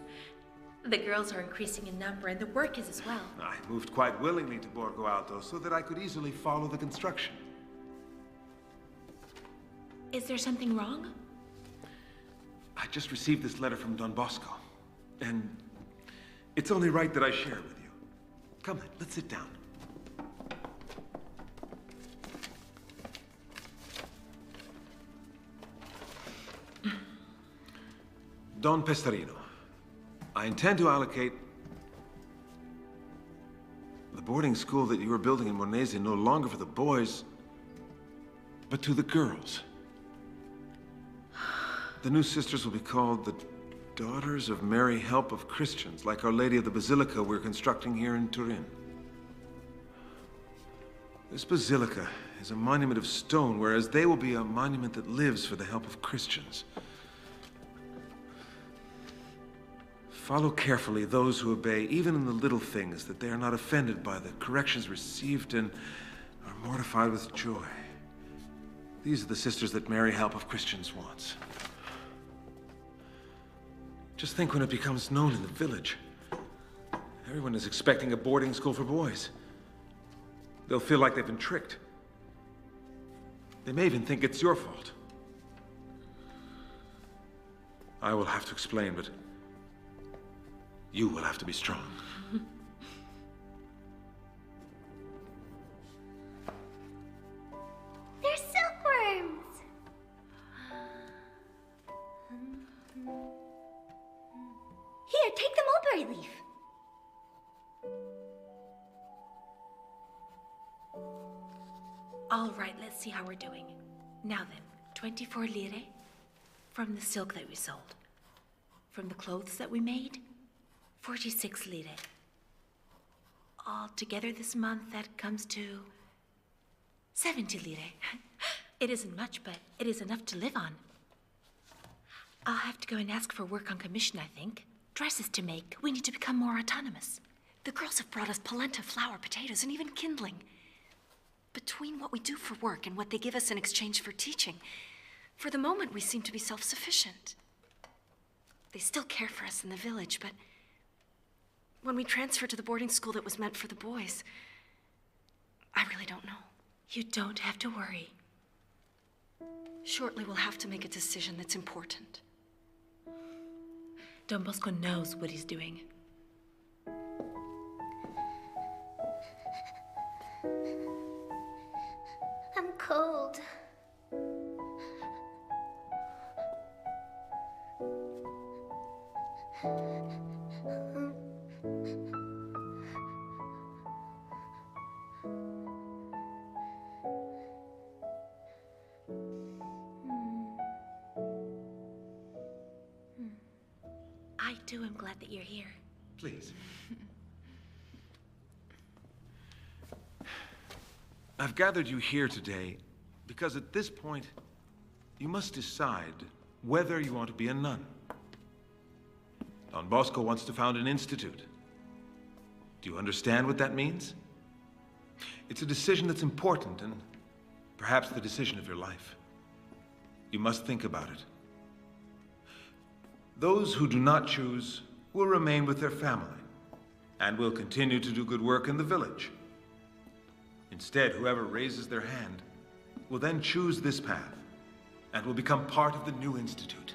S1: The girls are increasing in number, and the work is as well.
S4: I moved quite willingly to Borgo Alto so that I could easily follow the construction.
S1: Is there something wrong?
S4: I just received this letter from Don Bosco, and it's only right that I share it with you. Come, let's sit down. Don Pestorino, I intend to allocate the boarding school that you are building in Mornese no longer for the boys, but to the girls. The new sisters will be called the Daughters of Mary Help of Christians, like Our Lady of the Basilica we're constructing here in Turin. This basilica is a monument of stone, whereas they will be a monument that lives for the help of Christians. Follow carefully those who obey, even in the little things, that they are not offended by the corrections received and are mortified with joy. These are the sisters that Mary Help of Christians wants. Just think when it becomes known in the village. Everyone is expecting a boarding school for boys. They'll feel like they've been tricked. They may even think it's your fault. I will have to explain, but you will have to be strong.
S2: They're silkworms! Here, take the mulberry leaf.
S1: All right, let's see how we're doing. Now then, 24 lire from the silk that we sold. From the clothes that we made, 46 lire. All together this month, that comes to 70 lire. It isn't much, but it is enough to live on. I'll have to go and ask for work on commission, I think. Dresses to make. We need to become more autonomous.
S10: The girls have brought us polenta, flour, potatoes, and even kindling. Between what we do for work and what they give us in exchange for teaching, for the moment we seem to be self-sufficient. They still care for us in the village, but when we transfer to the boarding school that was meant for the boys, I really don't know.
S1: You don't have to worry.
S10: Shortly we'll have to make a decision that's important.
S1: Don Bosco knows what he's doing.
S2: I'm cold.
S1: too am glad that you're here.
S4: Please. I've gathered you here today because at this point, you must decide whether you want to be a nun. Don Bosco wants to found an institute. Do you understand what that means? It's a decision that's important and perhaps the decision of your life. You must think about it. Those who do not choose will remain with their family and will continue to do good work in the village. Instead, whoever raises their hand will then choose this path and will become part of the new institute.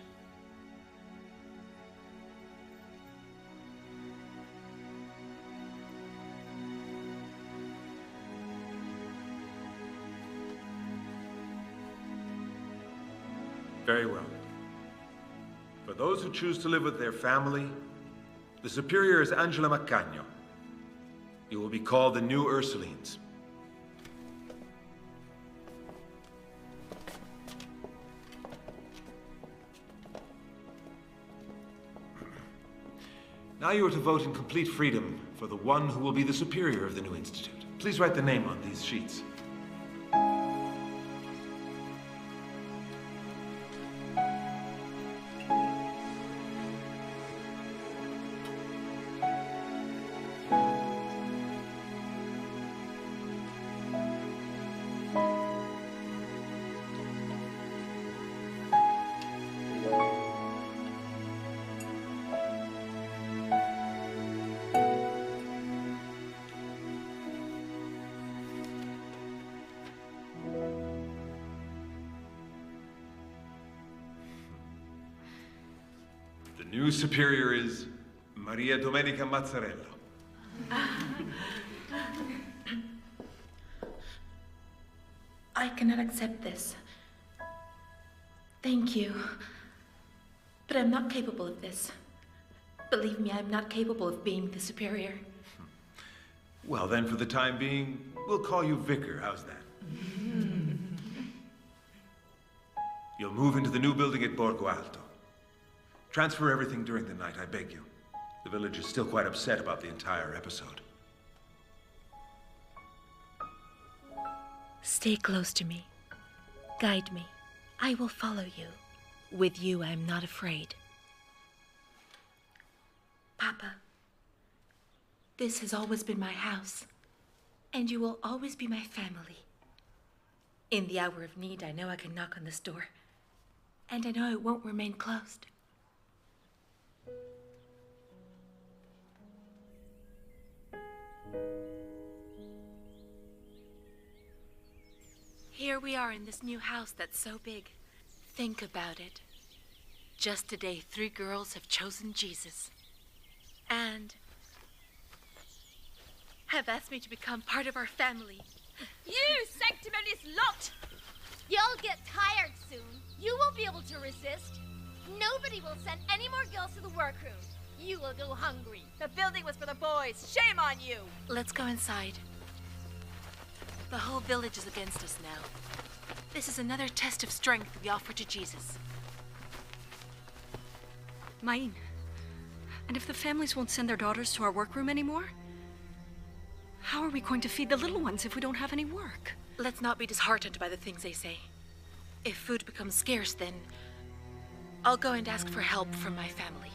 S4: Very well. For those who choose to live with their family, the superior is Angela Maccagno. You will be called the New Ursulines. Now you are to vote in complete freedom for the one who will be the superior of the new institute. Please write the name on these sheets. The new superior is Maria Domenica Mazzarello.
S1: I cannot accept this. Thank you. But I'm not capable of this. Believe me, I'm not capable of being the superior.
S4: Well, then, for the time being, we'll call you vicar. How's that? You'll move into the new building at Borgo Alto. Transfer everything during the night, I beg you. The village is still quite upset about the entire episode.
S1: Stay close to me. Guide me. I will follow you. With you, I am not afraid. Papa, this has always been my house, and you will always be my family. In the hour of need, I know I can knock on this door, and I know it won't remain closed. Here we are in this new house that's so big. Think about it. Just today, 3 girls have chosen Jesus and have asked me to become part of our family.
S7: You sanctimonious lot! You'll get tired soon. You won't be able to resist. Nobody will send any more girls to the workroom. You will go hungry. The building was for the boys. Shame on you!
S1: Let's go inside. The whole village is against us now. This is another test of strength we offer to Jesus.
S10: Maine, and if the families won't send their daughters to our workroom anymore, how are we going to feed the little ones if we don't have any work?
S1: Let's not be disheartened by the things they say. If food becomes scarce, then I'll go and ask for help from my family.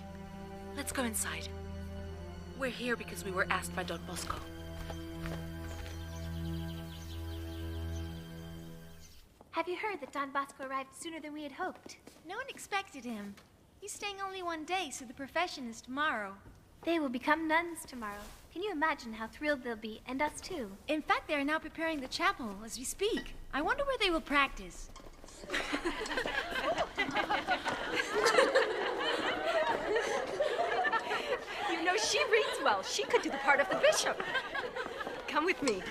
S1: Let's go inside. We're here because we were asked by Don Bosco.
S2: Have you heard that Don Bosco arrived sooner than we had hoped?
S7: No one expected him. He's staying only one day, so the profession is tomorrow.
S2: They will become nuns tomorrow. Can you imagine how thrilled they'll be, and us too?
S7: In fact, they are now preparing the chapel as we speak. I wonder where they will practice.
S10: You know, she reads well. She could do the part of the bishop. Come with me.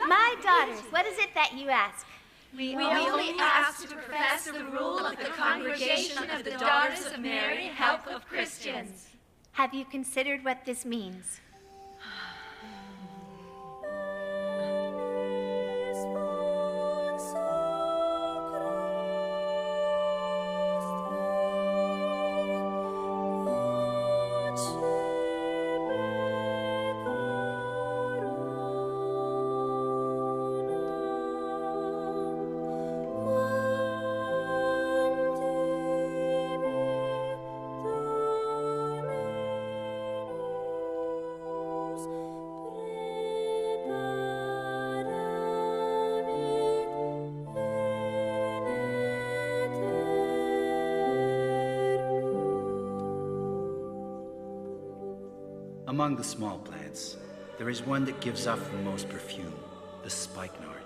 S2: My daughters, what is it that you ask?
S8: We only ask to profess the rule of the Congregation of the Daughters of Mary, Help of Christians.
S2: Have you considered what this means?
S18: Among the small plants, there is one that gives off the most perfume, the spikenard.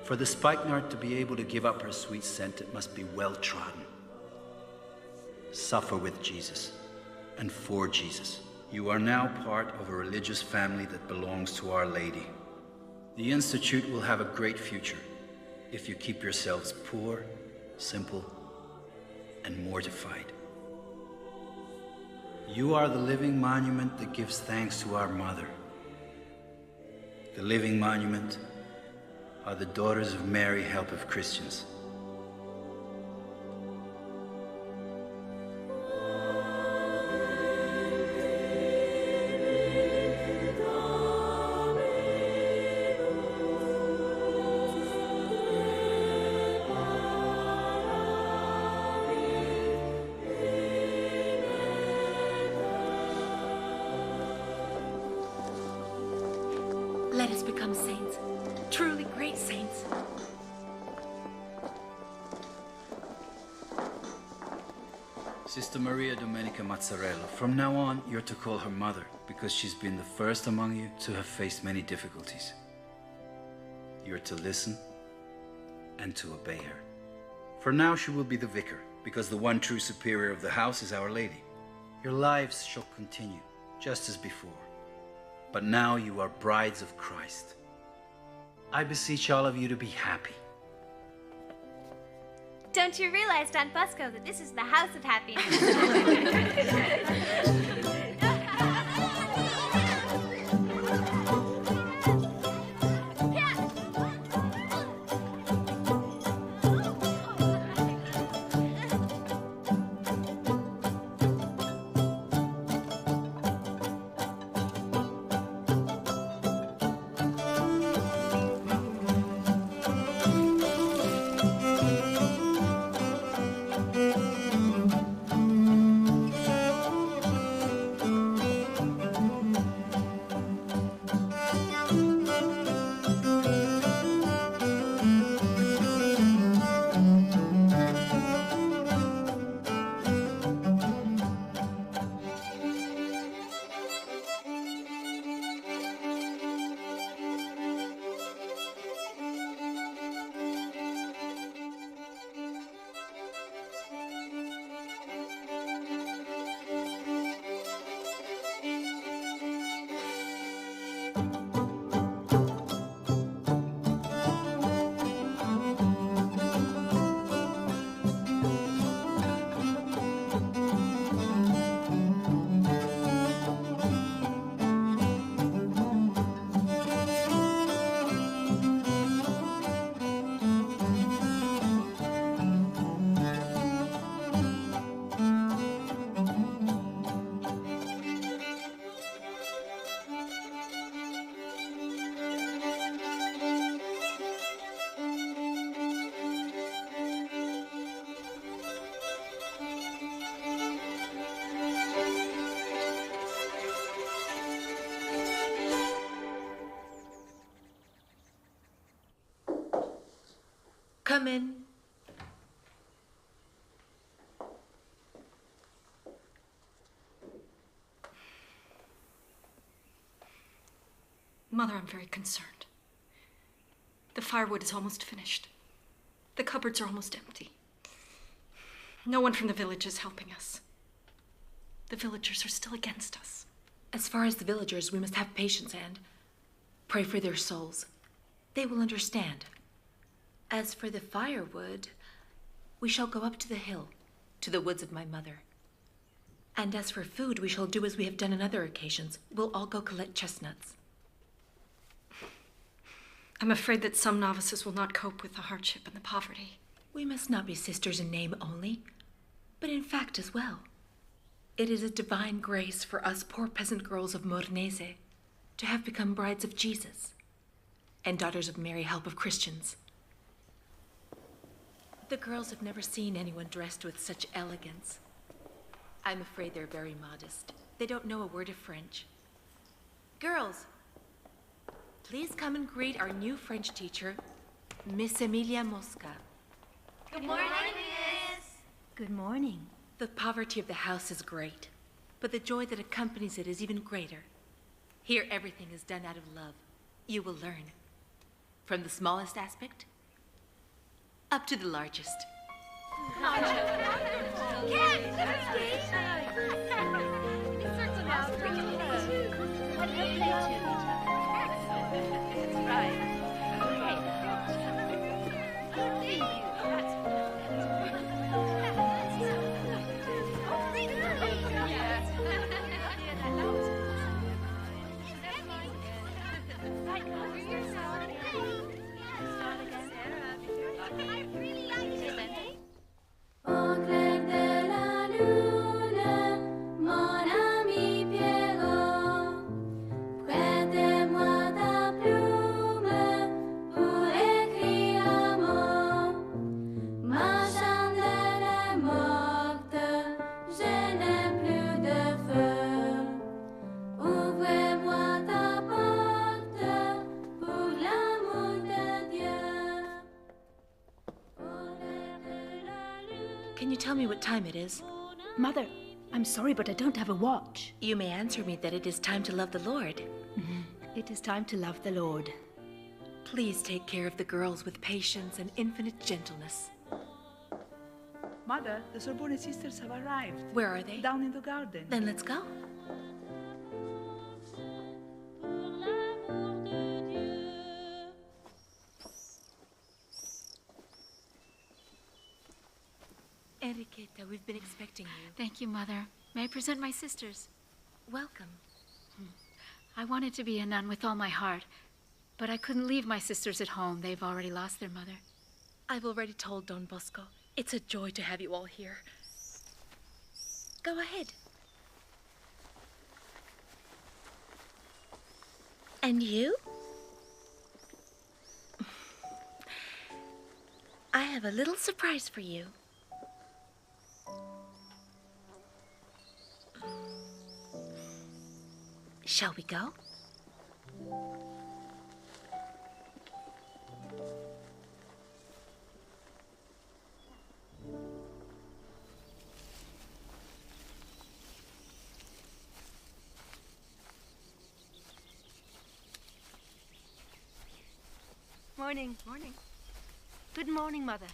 S18: For the spikenard to be able to give up her sweet scent, it must be well trodden. Suffer with Jesus and for Jesus. You are now part of a religious family that belongs to Our Lady. The Institute will have a great future if you keep yourselves poor, simple, and mortified. You are the living monument that gives thanks to our Mother. The living monument are the Daughters of Mary, Help of Christians.
S8: Let us become saints, truly great saints.
S18: Sister Maria Domenica Mazzarello, from now on, you're to call her mother because she's been the first among you to have faced many difficulties. You're to listen and to obey her. For now, she will be the vicar because the one true superior of the house is Our Lady. Your lives shall continue just as before. But now you are brides of Christ. I beseech all of you to be happy.
S2: Don't you realize, Don Bosco, that this is the house of happiness?
S8: Come in.
S10: Mother, I'm very concerned. The firewood is almost finished. The cupboards are almost empty. No one from the village is helping us. The villagers are still against us.
S8: As far as the villagers, we must have patience and pray for their souls. They will understand.
S1: As for the firewood, we shall go up to the hill, to the woods of my mother. And as for food, we shall do as we have done on other occasions. We'll all go collect chestnuts.
S10: I'm afraid that some novices will not cope with the hardship and the poverty.
S1: We must not be sisters in name only, but in fact as well. It is a divine grace for us poor peasant girls of Mornese to have become brides of Jesus and daughters of Mary, help of Christians. The girls have never seen anyone dressed with such elegance. I'm afraid they're very modest. They don't know a word of French. Girls, please come and greet our new French teacher, Miss Emilia Mosca.
S7: Good morning, Miss.
S13: Good morning.
S1: The poverty of the house is great, but the joy that accompanies it is even greater. Here, everything is done out of love. You will learn. From the smallest aspect, up to the largest.
S15: Au clair de la lune, mon ami Pierrot, prête-moi ta plume pour écrire un mot. Ma chandelle est morte, je n'ai plus de feu. Ouvrez-moi ta porte pour l'amour de Dieu.
S1: Can you tell me what time it is?
S5: Mother, I'm sorry, but I don't have a watch.
S1: You may answer me that it is time to love the Lord.
S5: It is time to love the Lord.
S1: Please take care of the girls with patience and infinite gentleness.
S19: Mother, the Salesian Sisters have arrived.
S1: Where are they?
S19: Down in the garden.
S1: Then let's go. Enriqueta, we've been expecting you.
S9: Thank you, Mother. May I present my sisters?
S1: Welcome.
S9: I wanted to be a nun with all my heart, but I couldn't leave my sisters at home. They've already lost their mother.
S1: I've already told Don Bosco. It's a joy to have you all here. Go ahead. And you? I have a little surprise for you. Shall we go?
S20: Morning. Morning. Good morning, Mother.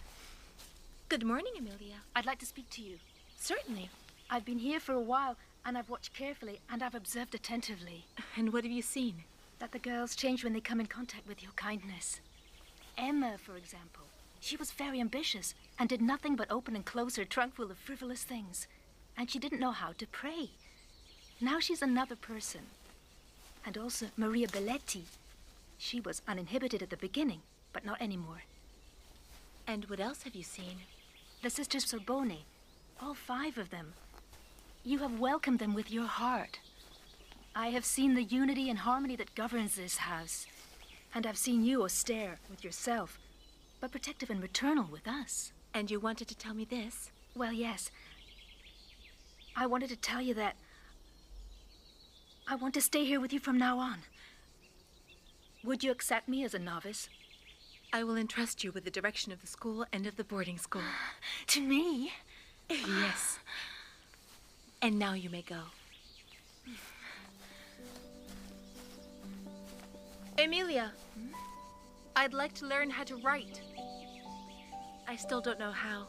S1: Good morning, Emilia.
S20: I'd like to speak to you.
S1: Certainly.
S20: I've been here for a while, and I've watched carefully, and I've observed attentively.
S1: And what have you seen?
S20: That the girls change when they come in contact with your kindness. Emma, for example. She was very ambitious and did nothing but open and close her trunk full of frivolous things. And she didn't know how to pray. Now she's another person. And also Maria Belletti. She was uninhibited at the beginning, but not anymore.
S1: And what else have you seen?
S20: The Sisters Sorbonne. All 5 of them. You have welcomed them with your heart. I have seen the unity and harmony that governs this house. And I've seen you austere with yourself, but protective and maternal with us.
S1: And you wanted to tell me this?
S20: Well, yes. I wanted to tell you that I want to stay here with you from now on. Would you accept me as a novice?
S1: I will entrust you with the direction of the school and of the boarding school.
S20: To me?
S1: Yes. And now you may go. Emilia, I'd like to learn how to write. I still don't know how.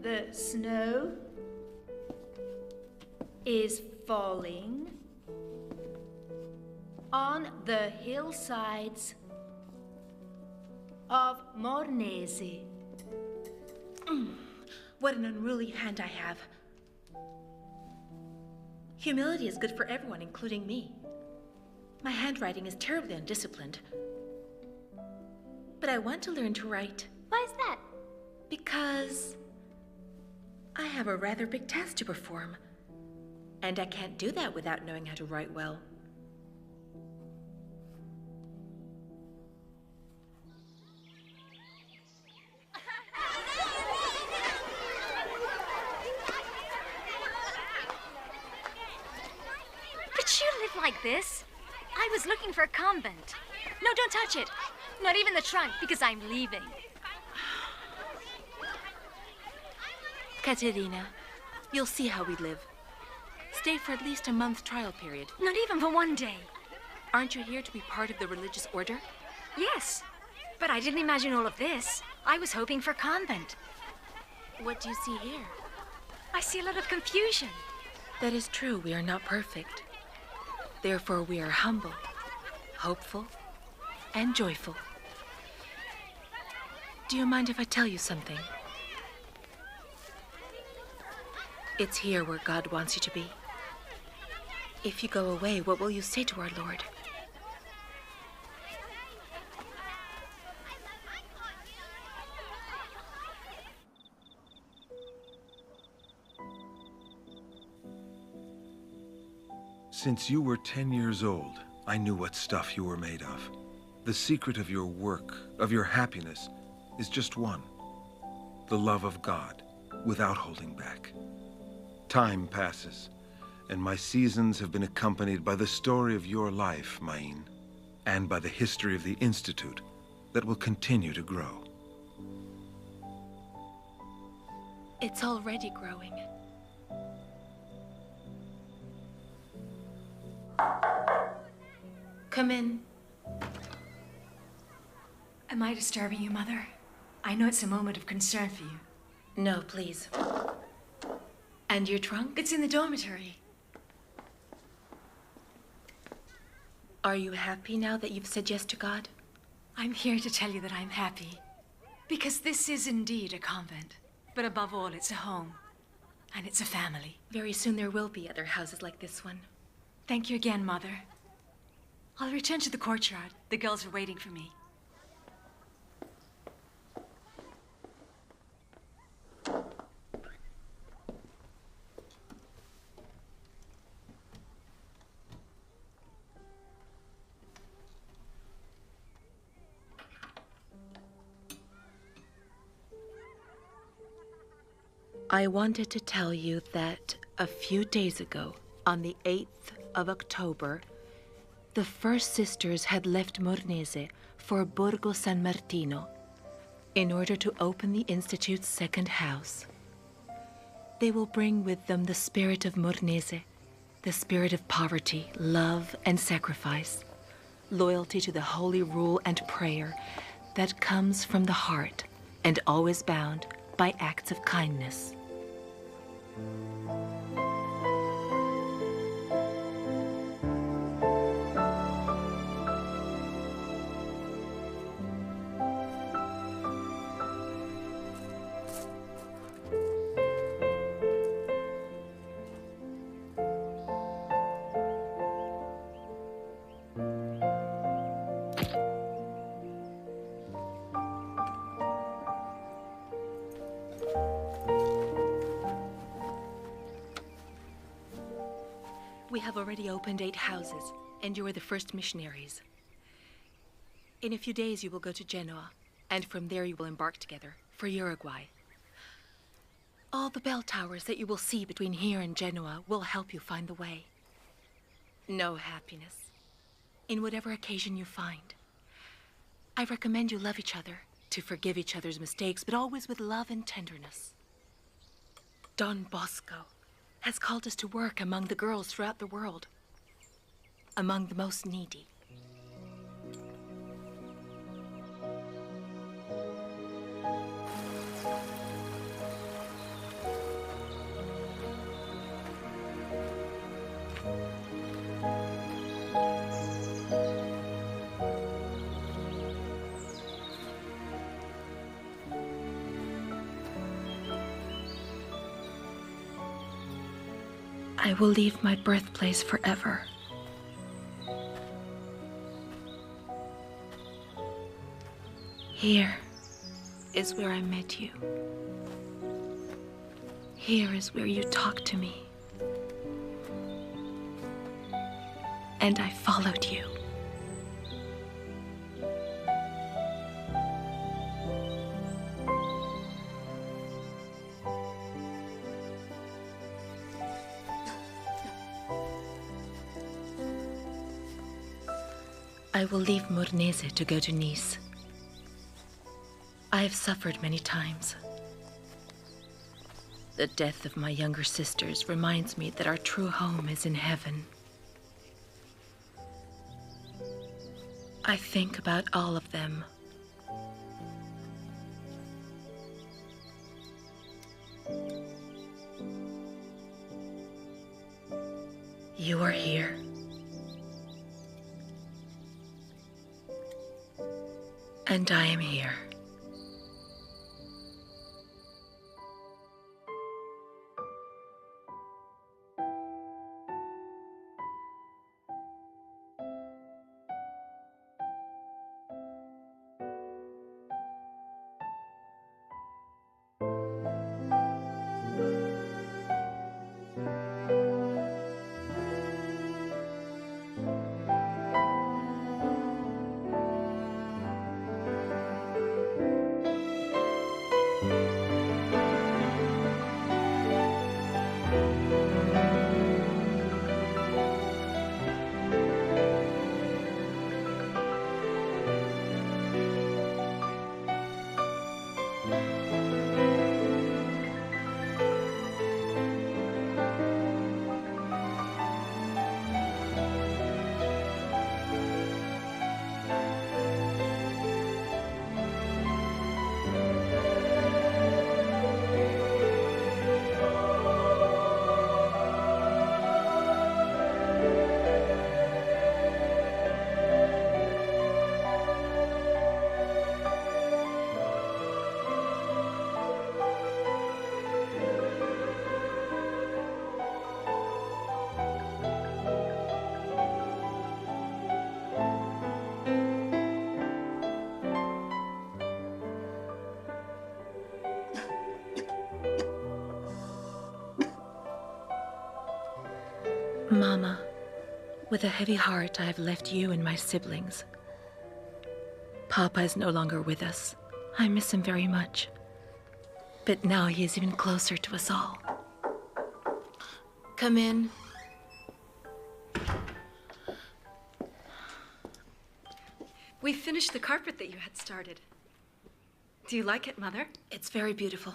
S5: The snow
S20: is falling on the hillsides of Mornese.
S1: What an unruly hand I have. Humility is good for everyone, including me. My handwriting is terribly undisciplined. But I want to learn to write.
S2: Why is that?
S1: Because I have a rather big task to perform. And I can't do that without knowing how to write well.
S20: But you live like this? I was looking for a convent. No, don't touch it. Not even the trunk, because I'm leaving.
S1: Katerina, you'll see how we live. Stay for at least a month's trial period.
S20: Not even for one day.
S1: Aren't you here to be part of the religious order?
S20: Yes, but I didn't imagine all of this. I was hoping for convent.
S1: What do you see here?
S20: I see a lot of confusion.
S1: That is true. We are not perfect. Therefore, we are humble, hopeful, and joyful. Do you mind if I tell you something? It's here where God wants you to be. If you go away, what will you say to our Lord?
S4: Since you were 10 years old, I knew what stuff you were made of. The secret of your work, of your happiness, is just one. The love of God, without holding back. Time passes, and my seasons have been accompanied by the story of your life, Maïn, and by the history of the Institute that will continue to grow.
S1: It's already growing. Come in.
S8: Am I disturbing you, Mother? I know it's a moment of concern for you.
S1: No, please. And your trunk?
S8: It's in the dormitory.
S1: Are you happy now that you've said yes to God?
S8: I'm here to tell you that I'm happy. Because this is indeed a convent. But above all, it's a home. And it's a family.
S1: Very soon there will be other houses like this one.
S8: Thank you again, Mother. I'll return to the courtyard. The girls are waiting for me.
S1: I wanted to tell you that a few days ago, on the 8th of October, the first sisters had left Mornese for Borgo San Martino in order to open the Institute's second house. They will bring with them the spirit of Mornese, the spirit of poverty, love, and sacrifice, loyalty to the holy rule and prayer that comes from the heart and always bound by acts of kindness. We have already opened 8 houses, and you are the first missionaries. In a few days you will go to Genoa, and from there you will embark together for Uruguay. All the bell towers that you will see between here and Genoa will help you find the way. Know happiness in whatever occasion you find. I recommend you love each other, to forgive each other's mistakes, but always with love and tenderness. Don Bosco has called us to work among the girls throughout the world, among the most needy.
S5: I will leave my birthplace forever. Here is where I met you. Here is where you talked to me. And I followed you. I will leave Mornese to go to Nice. I have suffered many times. The death of my younger sisters reminds me that our true home is in heaven. I think about all of them. You are here. And I am here. Mama, with a heavy heart, I have left you and my siblings. Papa is no longer with us. I miss him very much. But now he is even closer to us all. Come in.
S10: We finished the carpet that you had started. Do you like it, Mother?
S5: It's very beautiful.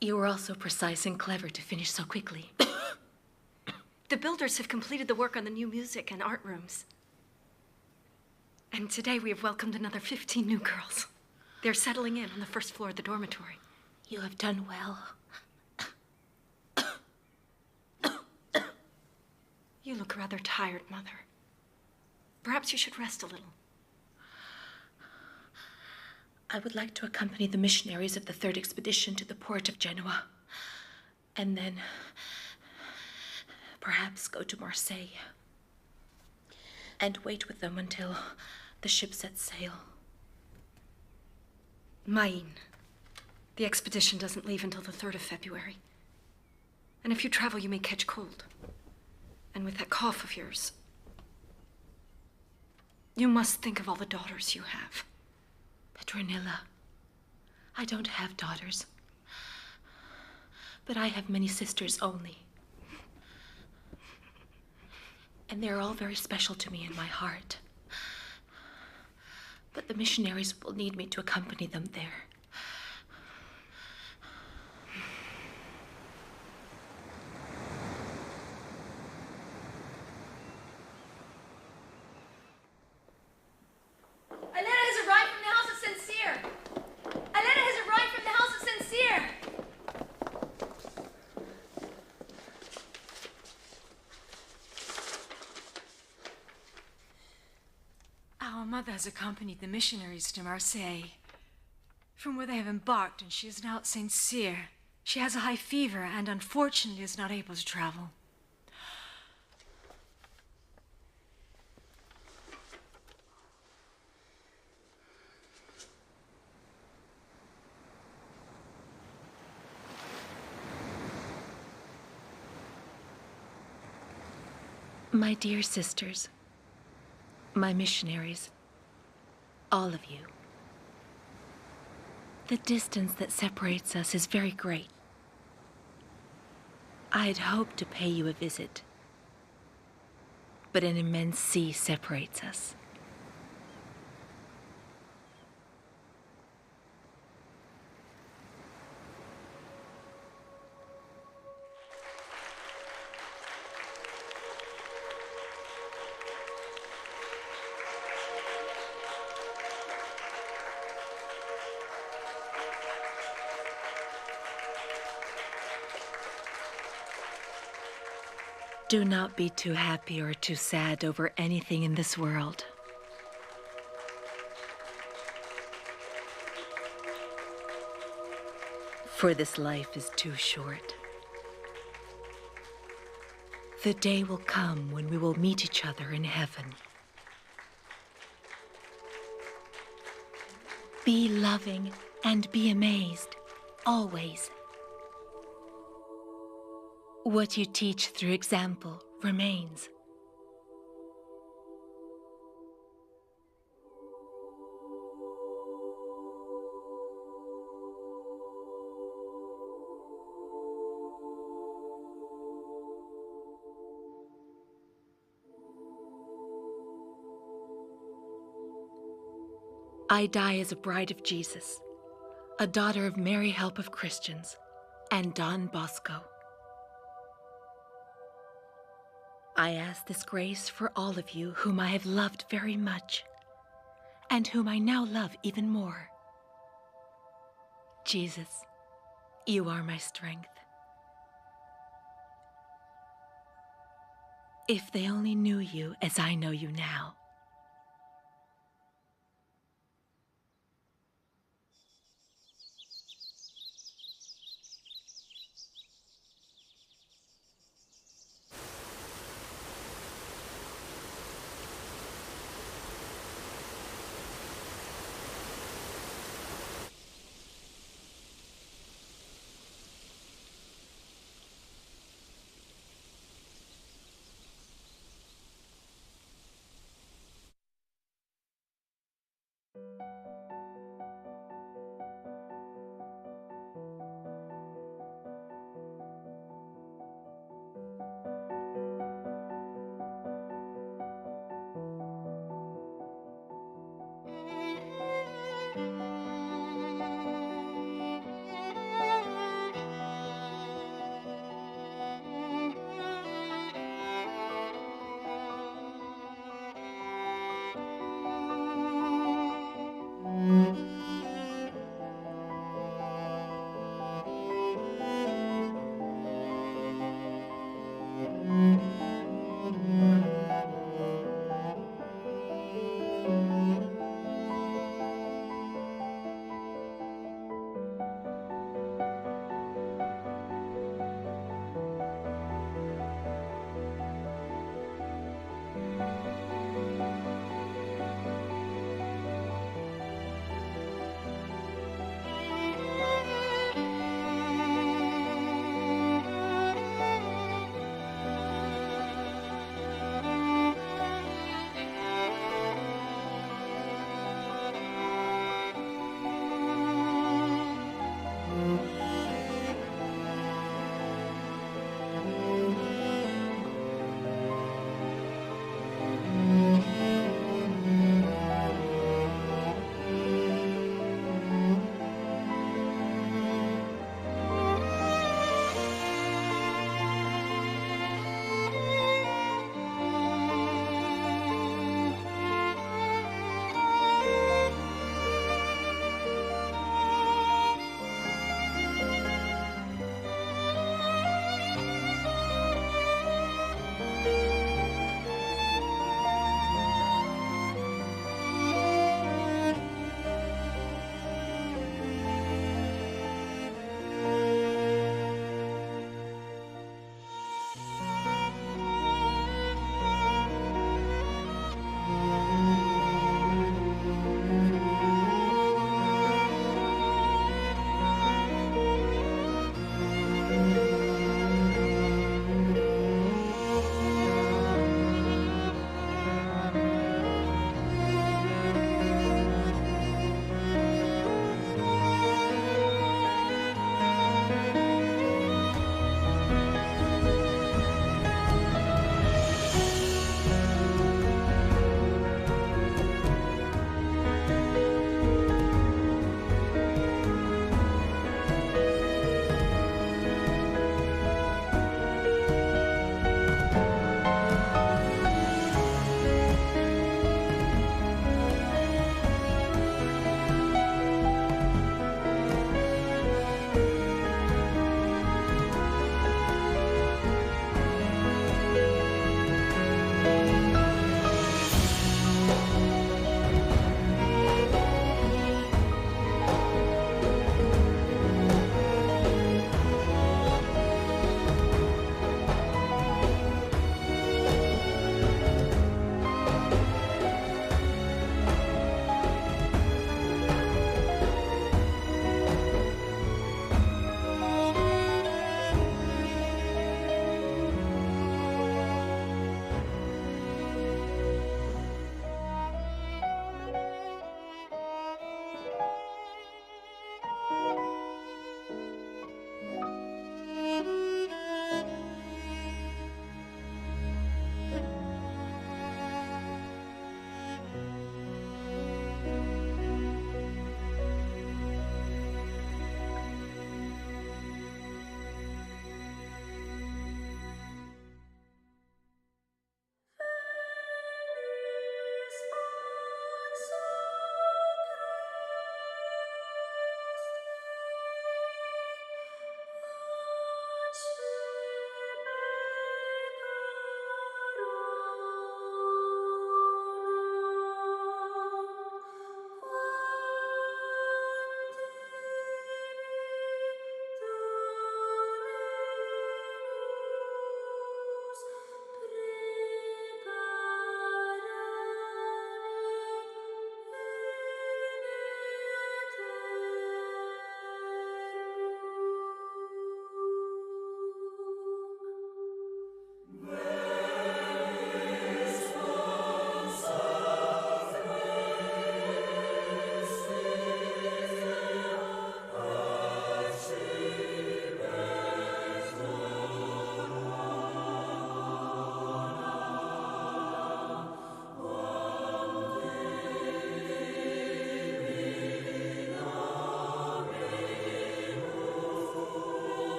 S5: You were also precise and clever to finish so quickly.
S10: The builders have completed the work on the new music and art rooms. And today we have welcomed another 15 new girls. They're settling in on the first floor of the dormitory.
S5: You have done well.
S10: You look rather tired, Mother. Perhaps you should rest a little.
S5: I would like to accompany the missionaries of the third expedition to the port of Genoa. And then perhaps go to Marseille. And wait with them until the ship sets sail.
S10: Maïn, the expedition doesn't leave until the 3rd of February. And if you travel, you may catch cold. And with that cough of yours, you must think of all the daughters you have.
S5: Petronilla, I don't have daughters. But I have many sisters only. And they're all very special to me in my heart. But the missionaries will need me to accompany them there.
S8: Mother has accompanied the missionaries to Marseille, from where they have embarked, and she is now at St. Cyr. She has a high fever and unfortunately is not able to travel.
S5: My dear sisters, my missionaries, all of you, the distance that separates us is very great. I had hoped to pay you a visit, but an immense sea separates us. Do not be too happy or too sad over anything in this world. For this life is too short. The day will come when we will meet each other in heaven. Be loving and be amazed, always. What you teach through example remains. I die as a bride of Jesus, a daughter of Mary, Help of Christians, and Don Bosco. I ask this grace for all of you whom I have loved very much, and whom I now love even more. Jesus, you are my strength. If they only knew you as I know you now,